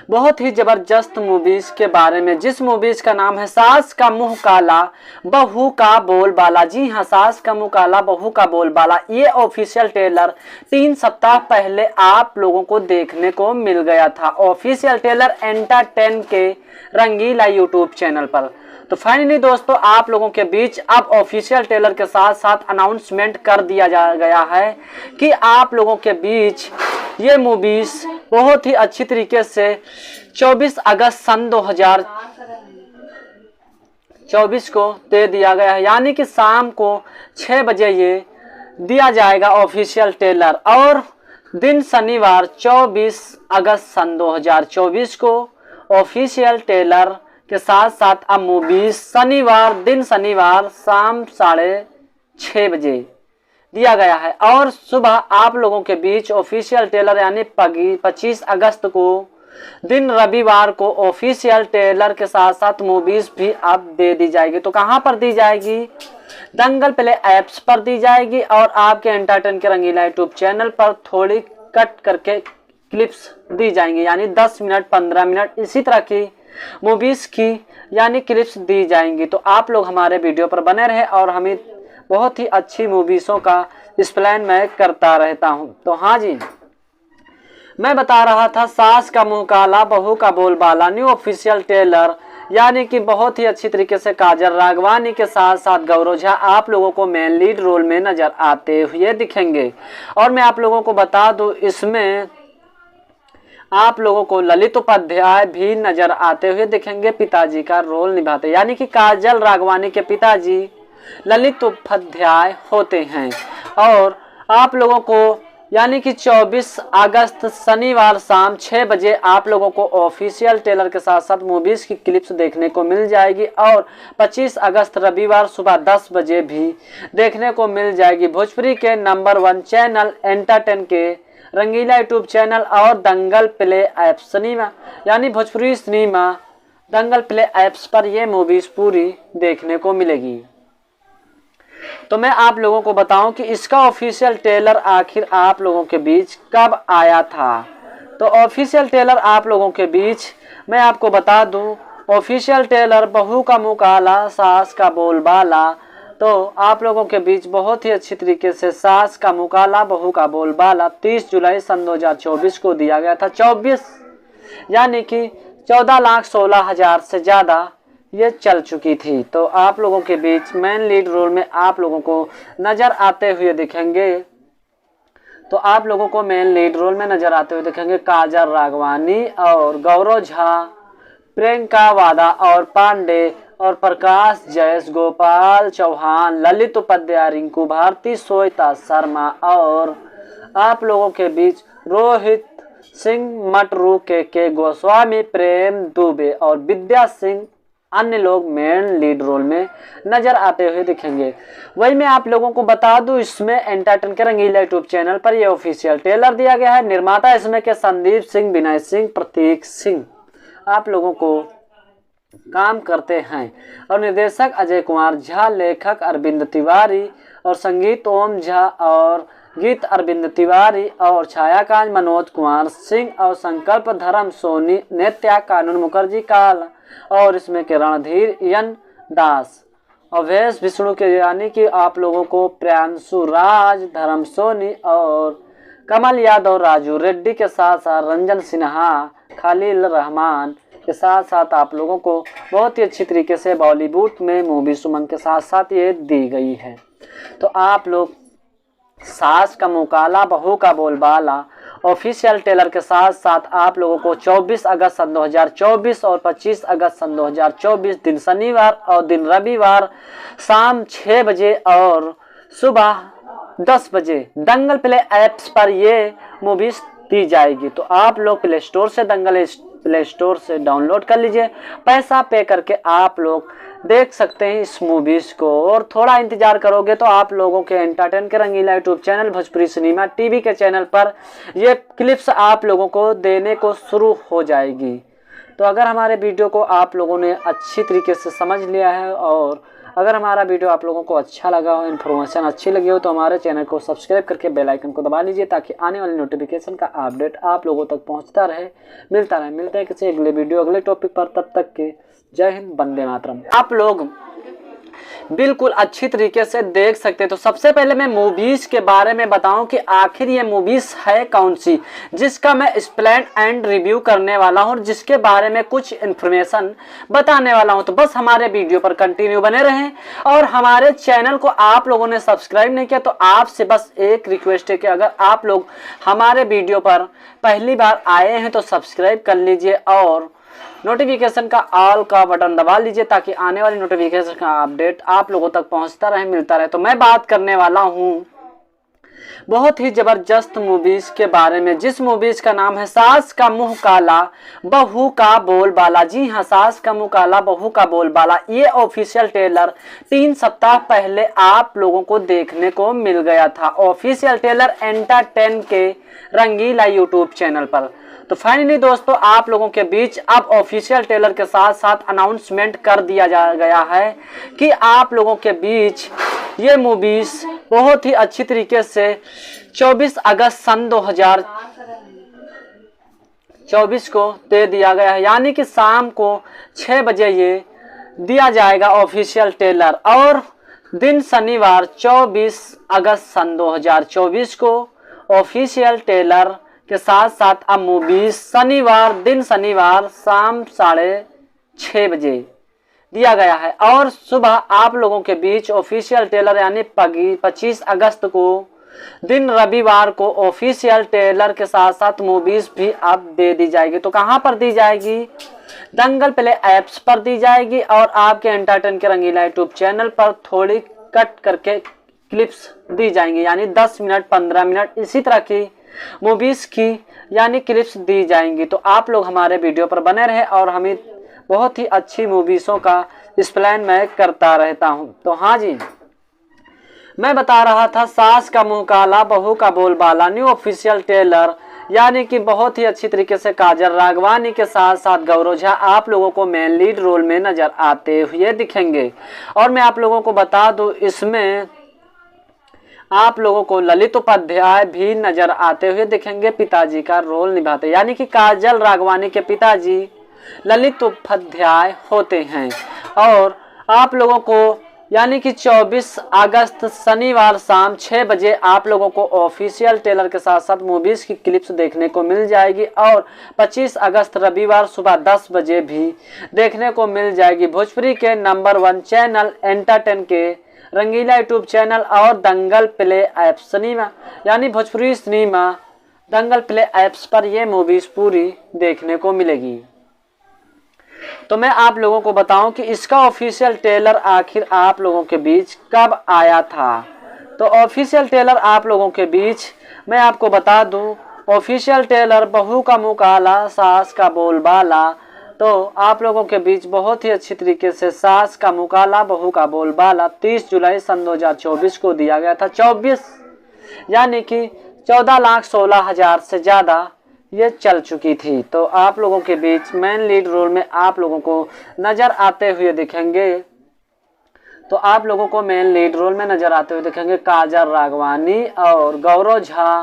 बहुत ही जबरदस्त मूवीज के बारे में, जिस मूवीज का नाम है सास का मुंह काला बहू का बोलबाला। जी हाँ, सास का मुंह काला बहू का बोलबाला। ये ऑफिशियल ट्रेलर 3 सप्ताह पहले आप लोगों को देखने को मिल गया था, ऑफिशियल ट्रेलर एंटरटेन के रंगीला यूट्यूब चैनल पर। तो फाइनली दोस्तों आप लोगों के बीच अब ऑफिशियल ट्रेलर के साथ साथ अनाउंसमेंट कर दिया गया है कि आप लोगों के बीच ये मूवीज बहुत ही अच्छी तरीके से 24 अगस्त सन 2024 को दे दिया गया है, यानी कि शाम को 6 बजे ये दिया जाएगा ऑफिशियल ट्रेलर। और दिन शनिवार 24 अगस्त सन 2024 को ऑफिशियल ट्रेलर के साथ साथ अब मूवीज दिन शनिवार शाम 6:30 बजे दिया गया है। और सुबह आप लोगों के बीच ऑफिशियल ट्रेलर यानी 25 अगस्त को दिन रविवार को ऑफिशियल ट्रेलर के साथ साथ मूवीज भी अब दे दी जाएगी। तो कहां पर दी जाएगी? दंगल प्ले ऐप्स पर दी जाएगी और आपके एंटरटेन के रंगीला यूट्यूब चैनल पर थोड़ी कट करके क्लिप्स दी जाएंगी, यानी 10 मिनट 15 मिनट इसी तरह की मूवीज की यानी क्लिप्स दी जाएंगी। तो आप लोग हमारे वीडियो पर बने रहे और हमें बहुत ही अच्छी मूवीज़ों का एक्सप्लेन मैं करता रहता हूं। तो हाँ जी, मैं बता रहा था सास का मुंह काला बहू का बोलबाला न्यू ऑफिशियल ट्रेलर, यानी कि बहुत ही अच्छी तरीके से काजल राघवानी के साथ साथ गौरव झा आप लोगों को मेन लीड रोल में नजर आते हुए दिखेंगे। और मैं आप लोगों को बता दूं, इसमें आप लोगों को ललित उपाध्याय भी नजर आते हुए दिखेंगे पिताजी का रोल निभाते, यानी कि काजल राघवानी के पिताजी ललित उपाध्याय होते हैं। और आप लोगों को यानी कि 24 अगस्त शनिवार शाम 6 बजे आप लोगों को ऑफिशियल ट्रेलर के साथ साथ मूवीज की क्लिप्स देखने को मिल जाएगी और 25 अगस्त रविवार सुबह 10 बजे भी देखने को मिल जाएगी भोजपुरी के नंबर 1 चैनल एंटरटेन के रंगीला यूट्यूब चैनल और दंगल प्ले ऐप सिनेमा, यानी भोजपुरी सिनेमा दंगल प्ले ऐप्स पर ये मूवीज पूरी देखने को मिलेगी। तो मैं आप लोगों को बताऊं कि इसका ऑफिशियल ट्रेलर आखिर आप लोगों के बीच कब आया था। तो ऑफिशियल ट्रेलर आप लोगों के बीच मैं आपको बता दूं, ऑफिशियल ट्रेलर बहू का मुंह काला सास का बोलबाला, तो आप लोगों के बीच बहुत ही अच्छी तरीके से सास का मुंह काला बहू का बोलबाला 30 जुलाई सन 2024 को दिया गया था। 24 यानी कि 14,16,000 से ज़्यादा ये चल चुकी थी। तो आप लोगों के बीच मेन लीड रोल में आप लोगों को नजर आते हुए दिखेंगे, तो आप लोगों को मेन लीड रोल में नजर आते हुए दिखेंगे काजल राघवानी और गौरव झा, प्रियंका वादा और पांडे और प्रकाश जयस, गोपाल चौहान, ललित उपाध्याय, रिंकू भारती, श्वेता शर्मा और आप लोगों के बीच रोहित सिंह मटरू, के गोस्वामी, प्रेम दुबे और विद्या सिंह अन्य लोग मेन लीड रोल में नजर आते हुए दिखेंगे। वही मैं आप लोगों को बता दूं, इसमें एंटरटेन के रंगीला यूट्यूब चैनल पर यह ऑफिशियल ट्रेलर दिया गया है। निर्माता इसमें के संदीप सिंह, विनय सिंह, प्रतीक सिंह आप लोगों को काम करते हैं और निर्देशक अजय कुमार झा, लेखक अरविंद तिवारी और संगीत ओम झा और गीत अरविंद तिवारी और छायाकांत मनोज कुमार सिंह और संकल्प धर्म सोनी, नित्या कानून मुखर्जी काल और इसमें के रणधीर यन दास, अवैश विष्णु के, यानी कि आप लोगों को प्रियांशु राज, धर्म सोनी और कमल यादव, राजू रेड्डी के साथ साथ रंजन सिन्हा, खलील रहमान के साथ साथ आप लोगों को बहुत ही अच्छी तरीके से बॉलीवुड में मूवी सुमन के साथ साथ ये दी गई है। तो आप लोग सास का मुंह काला बहू का बोलबाला ऑफिशियल ट्रेलर के साथ साथ आप लोगों को 24 अगस्त सन 2024 और 25 अगस्त सन 2024 दिन शनिवार और दिन रविवार शाम 6 बजे और सुबह 10 बजे दंगल प्ले ऐप्स पर ये मूवीज दी जाएगी। तो आप लोग प्ले स्टोर से दंगल प्ले स्टोर से डाउनलोड कर लीजिए, पैसा पे करके आप लोग देख सकते हैं इस मूवीज को। और थोड़ा इंतजार करोगे तो आप लोगों के एंटरटेन के Rangila YouTube channel Bhojpuri cinema TV के चैनल पर ये क्लिप्स आप लोगों को देने को शुरू हो जाएगी। तो अगर हमारे वीडियो को आप लोगों ने अच्छी तरीके से समझ लिया है और अगर हमारा वीडियो आप लोगों को अच्छा लगा हो, इन्फॉर्मेशन अच्छी लगी हो, तो हमारे चैनल को सब्सक्राइब करके बेल आइकन को दबा लीजिए ताकि आने वाली नोटिफिकेशन का अपडेट आप लोगों तक पहुंचता रहे, मिलते हैं किसी अगले वीडियो अगले टॉपिक पर। तब तक के जय हिंद, वंदे मातरम। आप लोग बिल्कुल अच्छी तरीके से देख सकते हैं। तो सबसे पहले मैं मूवीज के बारे में बताऊं कि आखिर ये मूवीज है कौन सी, जिसका मैं एक्सप्लेन एंड रिव्यू करने वाला हूं और जिसके बारे में कुछ इन्फॉर्मेशन बताने वाला हूं। तो बस हमारे वीडियो पर कंटिन्यू बने रहें और हमारे चैनल को आप लोगों ने सब्सक्राइब नहीं किया तो आपसे बस एक रिक्वेस्ट है कि अगर आप लोग हमारे वीडियो पर पहली बार आए हैं तो सब्सक्राइब कर लीजिए और नोटिफिकेशन का ऑल का बटन दबा लीजिए ताकि आने वाली नोटिफिकेशन का अपडेट आप लोगों तक पहुंचता रहे, मिलता रहे। तो मैं बात करने वाला हूं बहुत ही जबरदस्त मूवीज के बारे में, जिस मूवीज का नाम है सास का मुंह काला बहू का बोलबाला। जी हाँ, सास का मुंह काला बहू का बोलबाला। ये ऑफिशियल ट्रेलर 3 सप्ताह पहले आप लोगों को देखने को मिल गया था, ऑफिशियल ट्रेलर एंटरटेन के रंगीला यूट्यूब चैनल पर। तो फाइनली दोस्तों आप लोगों के बीच अब ऑफिशियल ट्रेलर के साथ साथ अनाउंसमेंट कर दिया गया है कि आप लोगों के बीच ये मूवीज बहुत ही अच्छी तरीके से 24 अगस्त सन 24 को दे दिया गया है, यानी कि शाम को 6 बजे ये दिया जाएगा ऑफिशियल ट्रेलर। और दिन शनिवार 24 अगस्त सन 2024 को ऑफिशियल ट्रेलर के साथ साथ अब मूवी शनिवार शाम 6:30 बजे दिया गया है। और सुबह आप लोगों के बीच ऑफिशियल ट्रेलर यानी 25 अगस्त को दिन रविवार को ऑफिशियल ट्रेलर के साथ साथ मूवीज भी अब दे दी जाएगी। तो कहां पर दी जाएगी? दंगल प्ले ऐप्स पर दी जाएगी और आपके एंटरटेन के रंगीला यूट्यूब चैनल पर थोड़ी कट करके क्लिप्स दी जाएंगी, यानी 10 मिनट 15 मिनट इसी तरह की मूवीज की यानी क्लिप्स दी जाएंगी। तो आप लोग हमारे वीडियो पर बने रहे और हमें बहुत ही अच्छी मूवीज़ों का एक्सप्लेन मैं करता रहता हूं। तो हाँ जी, मैं बता रहा था सास का मुंह काला बहू का बोलबाला न्यू ऑफिशियल ट्रेलर, यानी कि बहुत ही अच्छी तरीके से काजल राघवानी के साथ साथ गौरव झा आप लोगों को मेन लीड रोल में नजर आते हुए दिखेंगे। और मैं आप लोगों को बता दूं इसमें आप लोगों को ललित उपाध्याय भी नजर आते हुए दिखेंगे पिताजी का रोल निभाते, यानी कि काजल राघवानी के पिताजी ललित उपाध्याय होते हैं। और आप लोगों को यानी कि 24 अगस्त शनिवार शाम 6 बजे आप लोगों को ऑफिशियल ट्रेलर के साथ साथ मूवीज की क्लिप्स देखने को मिल जाएगी। और 25 अगस्त रविवार सुबह 10 बजे भी देखने को मिल जाएगी भोजपुरी के नंबर 1 चैनल एंटरटेन के रंगीला यूट्यूब चैनल और दंगल प्ले ऐप सिनेमा यानी भोजपुरी सिनेमा दंगल प्ले ऐप्स पर ये मूवीज पूरी देखने को मिलेगी। तो मैं आप लोगों को बताऊं कि इसका ऑफिशियल ट्रेलर आखिर आप लोगों के बीच कब आया था। तो ऑफिशियल ट्रेलर आप लोगों के बीच मैं आपको बता दूं, ऑफिशियल ट्रेलर बहू का मुंह काला सास का बोलबाला, तो आप लोगों के बीच बहुत ही अच्छी तरीके से सास का मुंह काला बहू का बोलबाला 30 जुलाई सन 2024 को दिया गया था। 24 यानी कि 14,16,000 से ज़्यादा ये चल चुकी थी। तो आप लोगों के बीच मेन लीड रोल में आप लोगों को नजर आते हुए दिखेंगे। तो आप लोगों को मेन लीड रोल में नजर आते हुए दिखेंगे काजल राघवानी और गौरव झा,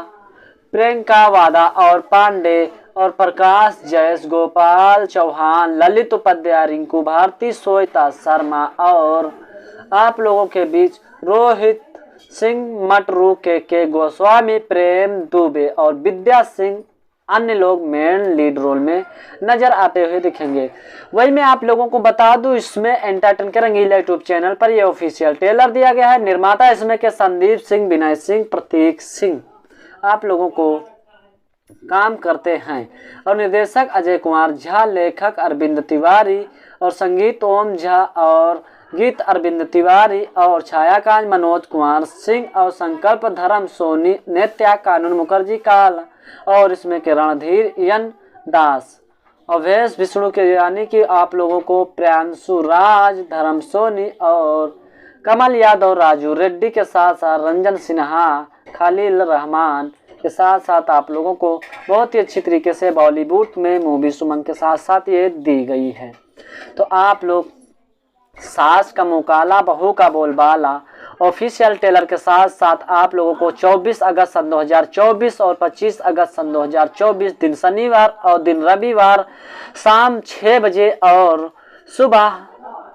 प्रियंका वादा और पांडे और प्रकाश जैस, गोपाल चौहान, ललित उपाध्याय, रिंकू भारती, श्वेता शर्मा और आप लोगों के बीच रोहित सिंह मटरू, के गोस्वामी, प्रेम दुबे और विद्या सिंह अन्य लोग मेन लीड रोल में नजर आते हुए दिखेंगे। वही मैं आप लोगों को बता दूं इसमें एंटरटेन के रंगीला यूट्यूब चैनल पर यह ऑफिशियल ट्रेलर दिया गया है। निर्माता इसमें के संदीप सिंह, विनय सिंह, प्रतीक सिंह आप लोगों को काम करते हैं और निर्देशक अजय कुमार झा, लेखक अरविंद तिवारी और संगीत ओम झा और गीत अरविंद तिवारी और छायाकांत मनोज कुमार सिंह और संकल्प धर्म सोनी, नित्या कानून मुखर्जी काल और इसमें के रणधीर यन दास अवैस विष्णु के, यानी कि आप लोगों को प्रियांशु राज, धर्म सोनी और कमल यादव, राजू रेड्डी के साथ साथ रंजन सिन्हा, खलील रहमान के साथ साथ आप लोगों को बहुत ही अच्छी तरीके से बॉलीवुड में मूवी सुमन के साथ साथ ये दी गई है। तो आप लोग सास का मुंह काला बहू का बोलबाला ऑफिशियल ट्रेलर के साथ साथ आप लोगों को 24 अगस्त सन 2024 और 25 अगस्त सन 2024 दिन शनिवार और दिन रविवार शाम 6 बजे और सुबह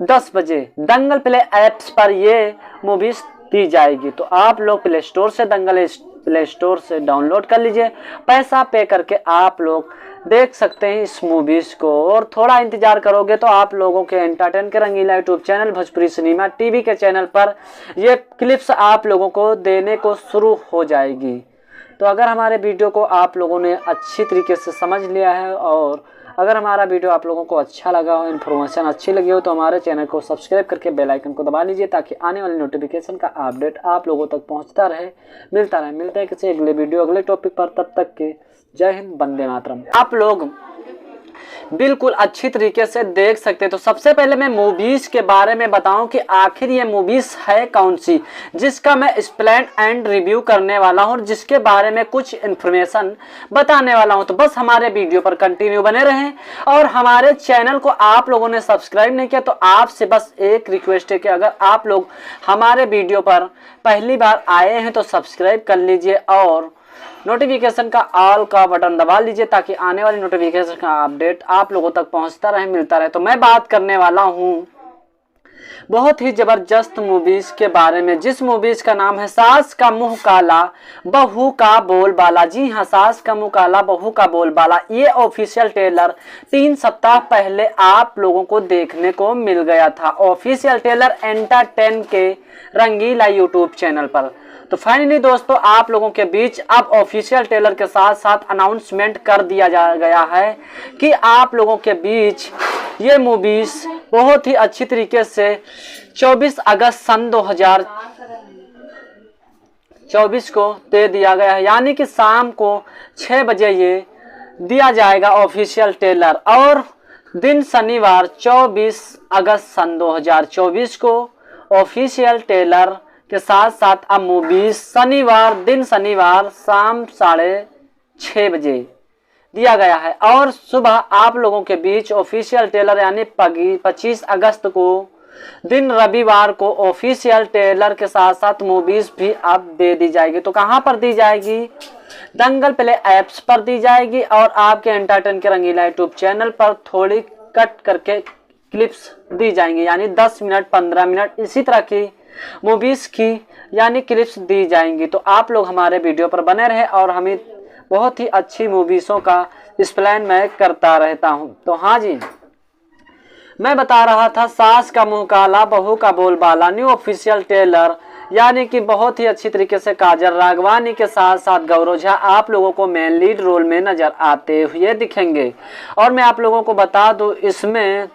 10 बजे दंगल प्ले ऐप्स पर ये मूवीज दी जाएगी। तो आप लोग प्ले स्टोर से दंगल प्ले स्टोर से डाउनलोड कर लीजिए, पैसा पे करके आप लोग देख सकते हैं इस मूवीज को। और थोड़ा इंतजार करोगे तो आप लोगों के एंटरटेन के Rangila YouTube channel Bhojpuri cinema TV के चैनल पर ये क्लिप्स आप लोगों को देने को शुरू हो जाएगी। तो अगर हमारे वीडियो को आप लोगों ने अच्छी तरीके से समझ लिया है और अगर हमारा वीडियो आप लोगों को अच्छा लगा हो, इन्फॉर्मेशन अच्छी लगी हो, तो हमारे चैनल को सब्सक्राइब करके बेल आइकन को दबा लीजिए ताकि आने वाली नोटिफिकेशन का अपडेट आप लोगों तक पहुंचता रहे, मिलता रहे। मिलते हैं किसी अगले वीडियो अगले टॉपिक पर, तब तक के जय हिंद, वंदे मातरम। आप लोग बिल्कुल अच्छी तरीके से देख सकते हैं। तो सबसे पहले मैं मूवीज के बारे में बताऊं कि आखिर ये मूवीज है कौन सी, जिसका मैं एक्सप्लेन एंड रिव्यू करने वाला हूं और जिसके बारे में कुछ इन्फॉर्मेशन बताने वाला हूं। तो बस हमारे वीडियो पर कंटिन्यू बने रहें और हमारे चैनल को आप लोगों ने सब्सक्राइब नहीं किया तो आपसे बस एक रिक्वेस्ट है कि अगर आप लोग हमारे वीडियो पर पहली बार आए हैं तो सब्सक्राइब कर लीजिए और नोटिफिकेशन का ऑल का बटन दबा लीजिए ताकि आने वाली नोटिफिकेशन का अपडेट आप लोगों तक पहुंचता रहे, मिलता रहे। तो मैं बात करने वाला हूं बहुत ही जबरदस्त मूवीज के बारे में, जिस मूवीज का नाम है सास का मुंह काला बहू का बोल बाला। जी हाँ, सास का मुंह काला बहू का बोल बाला। ये ऑफिशियल ट्रेलर 3 सप्ताह पहले आप लोगों को देखने को मिल गया था। ऑफिशियल ट्रेलर एंटरटेन के रंगीला यूट्यूब चैनल पर। तो फाइनली दोस्तों आप लोगों के बीच अब ऑफिशियल ट्रेलर के साथ साथ अनाउंसमेंट कर दिया गया है कि आप लोगों के बीच ये मूवीज बहुत ही अच्छी तरीके से 24 अगस्त सन 2024 को दे दिया गया है, यानी कि शाम को 6 बजे ये दिया जाएगा ऑफिशियल ट्रेलर। और दिन शनिवार 24 अगस्त सन 2024 को ऑफिशियल ट्रेलर के साथ साथ अब मूवीज शनिवार शाम 6:30 बजे दिया गया है। और सुबह आप लोगों के बीच ऑफिशियल ट्रेलर यानी 25 अगस्त को दिन रविवार को ऑफिशियल ट्रेलर के साथ साथ मूवीज भी अब दे दी जाएगी। तो कहां पर दी जाएगी? दंगल प्ले ऐप्स पर दी जाएगी और आपके एंटरटेन के रंगीला यूट्यूब चैनल पर थोड़ी कट करके क्लिप्स दी जाएंगी, यानी 10 मिनट 15 मिनट इसी तरह की मूवीज की यानी क्लिप्स दी जाएंगी। तो आप लोग हमारे वीडियो पर बने रहे और हमें बहुत ही अच्छी मूवीज़ों का एक्सप्लेन मैं करता रहता हूं। तो हाँ जी, मैं बता रहा था सास का मुंह काला बहू का बोल बाला न्यू ऑफिशियल ट्रेलर, यानी कि बहुत ही अच्छी तरीके से काजल राघवानी के साथ साथ गौरव झा आप लोगों को मेन लीड रोल में नजर आते हुए दिखेंगे। और मैं आप लोगों को बता दूं इसमें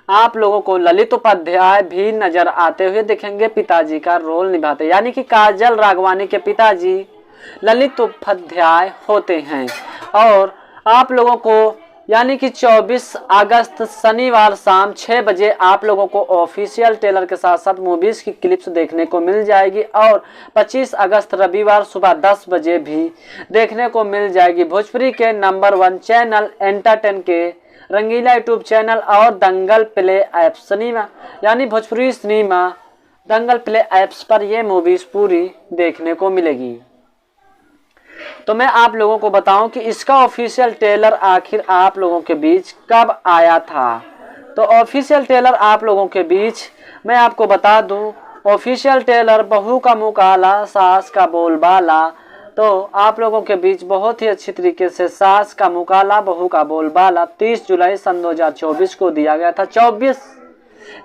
आप लोगों को ललित उपाध्याय भी नजर आते हुए दिखेंगे, पिताजी का रोल निभाते, यानी कि काजल राघवानी के पिताजी ललित उपाध्याय होते हैं। और आप लोगों को यानी कि 24 अगस्त शनिवार शाम 6 बजे आप लोगों को ऑफिशियल ट्रेलर के साथ साथ मूवीज की क्लिप्स देखने को मिल जाएगी। और 25 अगस्त रविवार सुबह 10 बजे भी देखने को मिल जाएगी भोजपुरी के नंबर 1 चैनल एंटरटेन के रंगीला यूट्यूब चैनल और दंगल प्ले ऐप सिनेमा, यानी भोजपुरी सिनेमा दंगल प्ले ऐप्स पर ये मूवीज पूरी देखने को मिलेगी। तो मैं आप लोगों को बताऊं कि इसका ऑफिशियल ट्रेलर आखिर आप लोगों के बीच कब आया था। तो ऑफिशियल ट्रेलर आप लोगों के बीच मैं आपको बता दूं, ऑफिशियल ट्रेलर बहू का मुंह काला सास का बोल बाला, तो आप लोगों के बीच बहुत ही अच्छी तरीके से सास का मुंह काला बहू का बोल बाला 30 जुलाई सन 2024 को दिया गया था। 24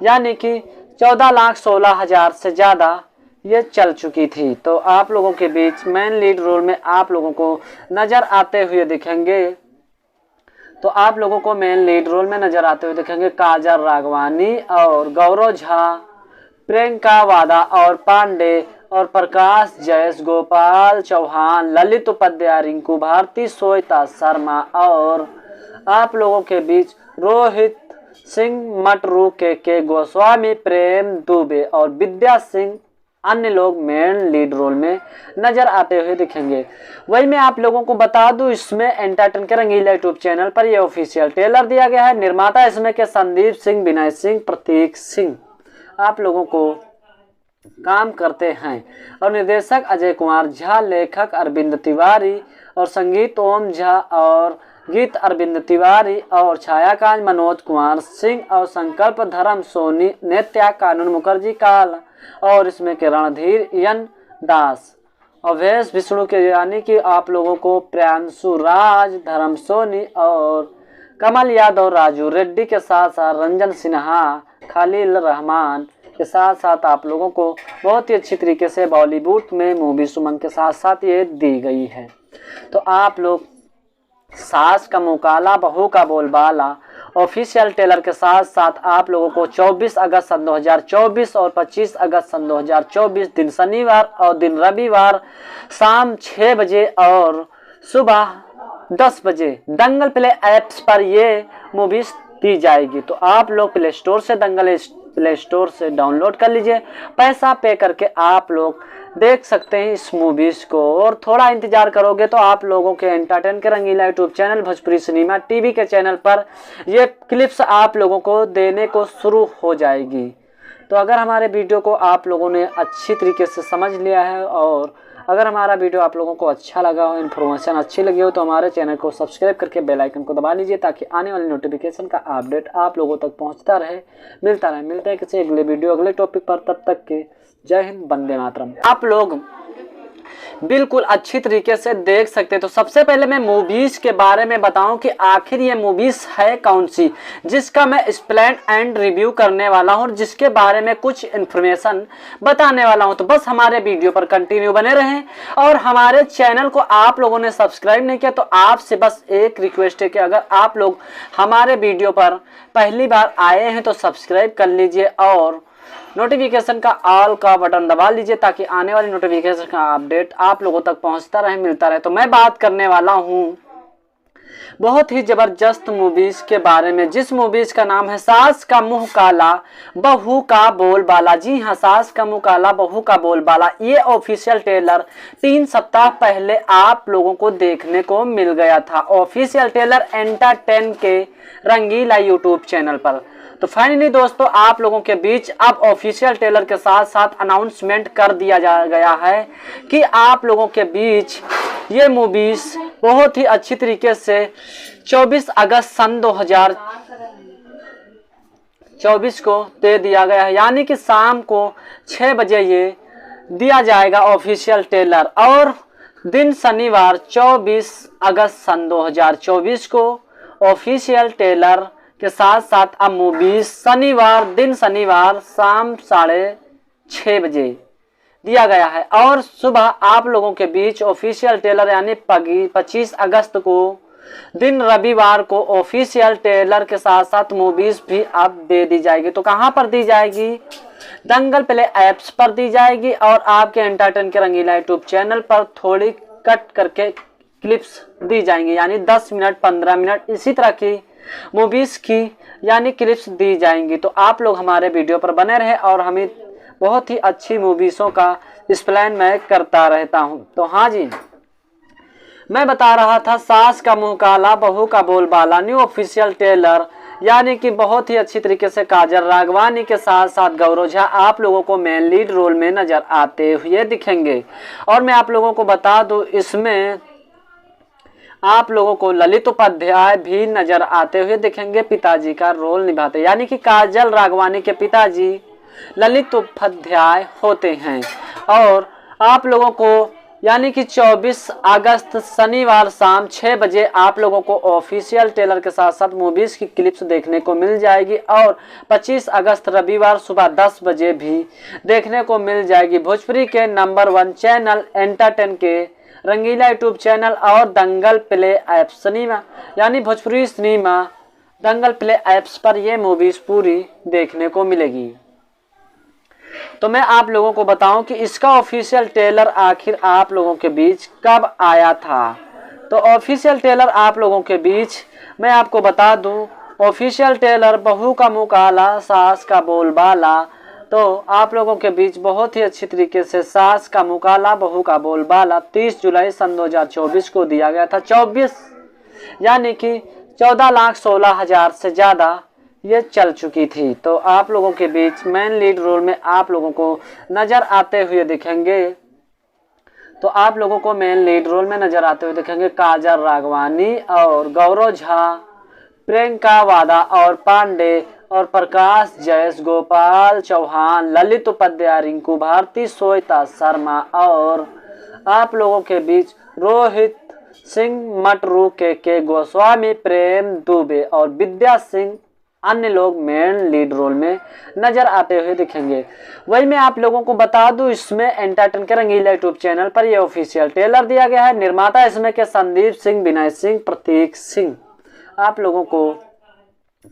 यानी कि 14,16,000 से ज़्यादा ये चल चुकी थी। तो आप लोगों के बीच मेन लीड रोल में आप लोगों को नज़र आते हुए दिखेंगे। तो आप लोगों को मेन लीड रोल में नज़र आते हुए दिखेंगे काजल राघवानी और गौरव झा, प्रियंका वादा और पांडे और प्रकाश जयस, गोपाल चौहान, ललित उपाध्याय, रिंकू भारती, श्वेता शर्मा और आप लोगों के बीच रोहित सिंह मटरू, के गोस्वामी, प्रेम दुबे और विद्या सिंह अन्य लोग मेन लीड रोल में नजर आते हुए दिखेंगे। वही मैं आप लोगों को बता दूं इसमें एंटरटेन के रंगीला यूट्यूब चैनल पर यह ऑफिशियल ट्रेलर दिया गया है। निर्माता इसमें के संदीप सिंह, विनय सिंह, प्रतीक सिंह आप लोगों को काम करते हैं और निर्देशक अजय कुमार झा, लेखक अरविंद तिवारी और संगीत ओम झा और गीत अरविंद तिवारी और छायाकांत मनोज कुमार सिंह और संकल्प धर्म सोनी, नित्या कानून मुखर्जी काल और इसमें के रणधीर यन दास अवैश विष्णु के, यानी कि आप लोगों को प्रियांशु राज, धर्म सोनी और कमल यादव, राजू रेड्डी के साथ साथ रंजन सिन्हा, खलील रहमान के साथ साथ आप लोगों को बहुत ही अच्छी तरीके से बॉलीवुड में मूवी सुमन के साथ साथ ये दी गई है। तो आप लोग सास का मुंह काला बहू का बोल बाला ऑफिशियल ट्रेलर के साथ साथ आप लोगों को 24 अगस्त सन 2024 और 25 अगस्त सन 2024 दिन शनिवार और दिन रविवार शाम 6 बजे और सुबह 10 बजे दंगल प्ले ऐप्स पर ये मूवीज दी जाएगी। तो आप लोग प्ले स्टोर से दंगल प्ले स्टोर से डाउनलोड कर लीजिए, पैसा पे करके आप लोग देख सकते हैं इस मूवीज को। और थोड़ा इंतजार करोगे तो आप लोगों के एंटरटेन के Rangila YouTube channel Bhojpuri cinema TV के चैनल पर ये क्लिप्स आप लोगों को देने को शुरू हो जाएगी। तो अगर हमारे वीडियो को आप लोगों ने अच्छी तरीके से समझ लिया है और अगर हमारा वीडियो आप लोगों को अच्छा लगा हो, इन्फॉर्मेशन अच्छी लगी हो, तो हमारे चैनल को सब्सक्राइब करके बेल आइकन को दबा लीजिए ताकि आने वाली नोटिफिकेशन का अपडेट आप लोगों तक पहुंचता रहे, मिलता रहे। मिलते हैं किसी अगले वीडियो अगले टॉपिक पर, तब तक के जय हिंद, वंदे मातरम। आप लोग बिल्कुल अच्छी तरीके से देख सकते हैं। तो सबसे पहले मैं मूवीज के बारे में बताऊं कि आखिर ये मूवीज है कौन सी, जिसका मैं एक्सप्लेन एंड रिव्यू करने वाला हूं और जिसके बारे में कुछ इन्फॉर्मेशन बताने वाला हूं। तो बस हमारे वीडियो पर कंटिन्यू बने रहें और हमारे चैनल को आप लोगों ने सब्सक्राइब नहीं किया तो आपसे बस एक रिक्वेस्ट है कि अगर आप लोग हमारे वीडियो पर पहली बार आए हैं तो सब्सक्राइब कर लीजिए और नोटिफिकेशन का ऑल का बटन दबा लीजिए ताकि आने वाली नोटिफिकेशन का अपडेट आप लोगों तक पहुंचता रहे, मिलता रहे। तो मैं बात करने वाला हूं बहुत ही जबरदस्त मूवीज के बारे में, जिस मूवीज का नाम है सास का मुंह काला बहू का बोल बाला। जी हाँ, सास का मुंह काला बहू का बोल बाला। ये ऑफिशियल ट्रेलर 3 सप्ताह पहले आप लोगों को देखने को मिल गया था। ऑफिशियल ट्रेलर एंटरटेन के रंगीला यूट्यूब चैनल पर। तो फाइनली दोस्तों आप लोगों के बीच अब ऑफिशियल ट्रेलर के साथ साथ अनाउंसमेंट कर दिया गया है कि आप लोगों के बीच ये मूवीज बहुत ही अच्छी तरीके से 24 अगस्त सन 2024 को दे दिया गया है, यानी कि शाम को 6 बजे ये दिया जाएगा ऑफिशियल ट्रेलर। और दिन शनिवार 24 अगस्त सन 2024 को ऑफिशियल ट्रेलर के साथ साथ अब मूवीज शनिवार शाम 6:30 बजे दिया गया है। और सुबह आप लोगों के बीच ऑफिशियल ट्रेलर यानी 25 अगस्त को दिन रविवार को ऑफिशियल ट्रेलर के साथ साथ मूवीज भी अब दे दी जाएगी। तो कहां पर दी जाएगी? दंगल प्ले ऐप्स पर दी जाएगी और आपके एंटरटेन के रंगीला यूट्यूब चैनल पर थोड़ी कट करके क्लिप्स दी जाएंगी, यानी 10 मिनट 15 मिनट इसी तरह की मूवीज की यानी क्लिप्स दी जाएंगी। तो आप लोग हमारे वीडियो पर बने रहे और हमें बहुत ही अच्छी मूवीज़ों का एक्सप्लेन मैं करता रहता हूं। तो हाँ जी, मैं बता रहा था सास का मुंह काला बहू का बोल बाला न्यू ऑफिशियल ट्रेलर, यानी कि बहुत ही अच्छी तरीके से काजल राघवानी के साथ साथ गौरव झा आप लोगों को मेन लीड रोल में नजर आते हुए दिखेंगे। और मैं आप लोगों को बता दूं इसमें आप लोगों को ललित उपाध्याय भी नजर आते हुए दिखेंगे, पिताजी का रोल निभाते, यानी कि काजल राघवानी के पिताजी ललित उपाध्याय होते हैं। और आप लोगों को यानी कि 24 अगस्त शनिवार शाम 6 बजे आप लोगों को ऑफिशियल ट्रेलर के साथ साथ मूवीज की क्लिप्स देखने को मिल जाएगी और 25 अगस्त रविवार सुबह 10 बजे भी देखने को मिल जाएगी भोजपुरी के नंबर 1 चैनल एंटरटेन के रंगीला यूट्यूब चैनल और दंगल प्ले ऐप्स सिनेमा यानी भोजपुरी सिनेमा दंगल प्ले ऐप्स पर ये मूवीज पूरी देखने को मिलेगी। तो मैं आप लोगों को बताऊं कि इसका ऑफिशियल ट्रेलर आखिर आप लोगों के बीच कब आया था। तो ऑफिशियल ट्रेलर आप लोगों के बीच मैं आपको बता दूं, ऑफिशियल ट्रेलर बहू का मुंह काला सास का बोल बाला, तो आप लोगों के बीच बहुत ही अच्छी तरीके से सास का मुंह काला बहू का बोल बाला 30 जुलाई सन 2024 को दिया गया था। 24 यानी कि 14,16,000 से ज़्यादा ये चल चुकी थी। तो आप लोगों के बीच मेन लीड रोल में आप लोगों को नज़र आते हुए दिखेंगे, तो आप लोगों को मेन लीड रोल में नज़र आते हुए दिखेंगे काजल राघवानी और गौरव झा, प्रियंका वादा और पांडे और प्रकाश जयस, गोपाल चौहान, ललित उपाध्याय, रिंकू भारती, श्वेता शर्मा और आप लोगों के बीच रोहित सिंह मटरू, के गोस्वामी, प्रेम दुबे और विद्या सिंह अन्य लोग मेन लीड रोल में नजर आते हुए दिखेंगे। वही मैं आप लोगों को बता दूं इसमें एंटरटेन के रंगीला यूट्यूब चैनल पर यह ऑफिशियल ट्रेलर दिया गया है। निर्माता इसमें के संदीप सिंह, विनय सिंह, प्रतीक सिंह आप लोगों को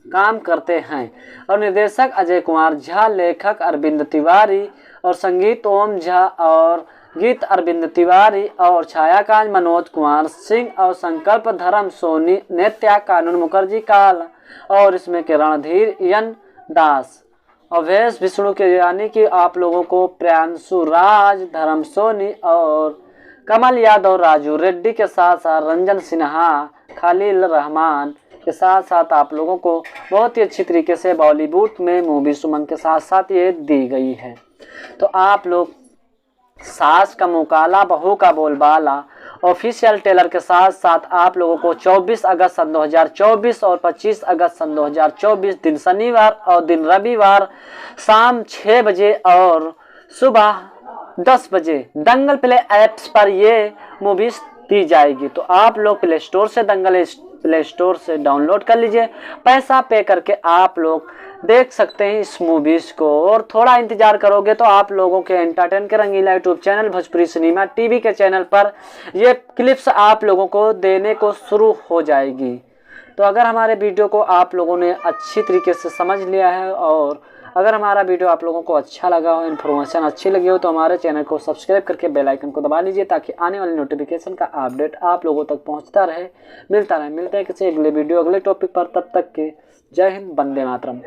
काम करते हैं और निर्देशक अजय कुमार झा, लेखक अरविंद तिवारी और संगीत ओम झा और गीत अरविंद तिवारी और छायाकांत मनोज कुमार सिंह और संकल्प धर्म सोनी, नित्या कानून मुखर्जी काल और इसमें के रणधीर यन दास अवैस विष्णु के, यानी कि आप लोगों को प्रियांशु राज, धर्म सोनी और कमल यादव, राजू रेड्डी के साथ साथ रंजन सिन्हा, खलील रहमान के साथ साथ आप लोगों को बहुत ही अच्छी तरीके से बॉलीवुड में मूवी सुमन के साथ साथ ये दी गई है। तो आप लोग सास का मुँह काला बहू का बोलबाला ऑफिशियल ट्रेलर के साथ साथ आप लोगों को 24 अगस्त सन 2024 और 25 अगस्त सन 2024 दिन शनिवार और दिन रविवार शाम 6 बजे और सुबह 10 बजे दंगल प्ले ऐप्स पर ये मूवीज दी जाएगी। तो आप लोग प्ले स्टोर से दंगल प्ले स्टोर से डाउनलोड कर लीजिए, पैसा पे करके आप लोग देख सकते हैं इस मूवीज को। और थोड़ा इंतजार करोगे तो आप लोगों के एंटरटेन के Rangila YouTube channel Bhojpuri cinema TV के चैनल पर ये क्लिप्स आप लोगों को देने को शुरू हो जाएगी। तो अगर हमारे वीडियो को आप लोगों ने अच्छी तरीके से समझ लिया है और अगर हमारा वीडियो आप लोगों को अच्छा लगा हो, इन्फॉर्मेशन अच्छी लगी हो, तो हमारे चैनल को सब्सक्राइब करके बेल आइकन को दबा लीजिए ताकि आने वाली नोटिफिकेशन का अपडेट आप लोगों तक पहुंचता रहे, मिलता रहे। मिलते हैं किसी अगले वीडियो अगले टॉपिक पर, तब तक के जय हिंद, वंदे मातरम।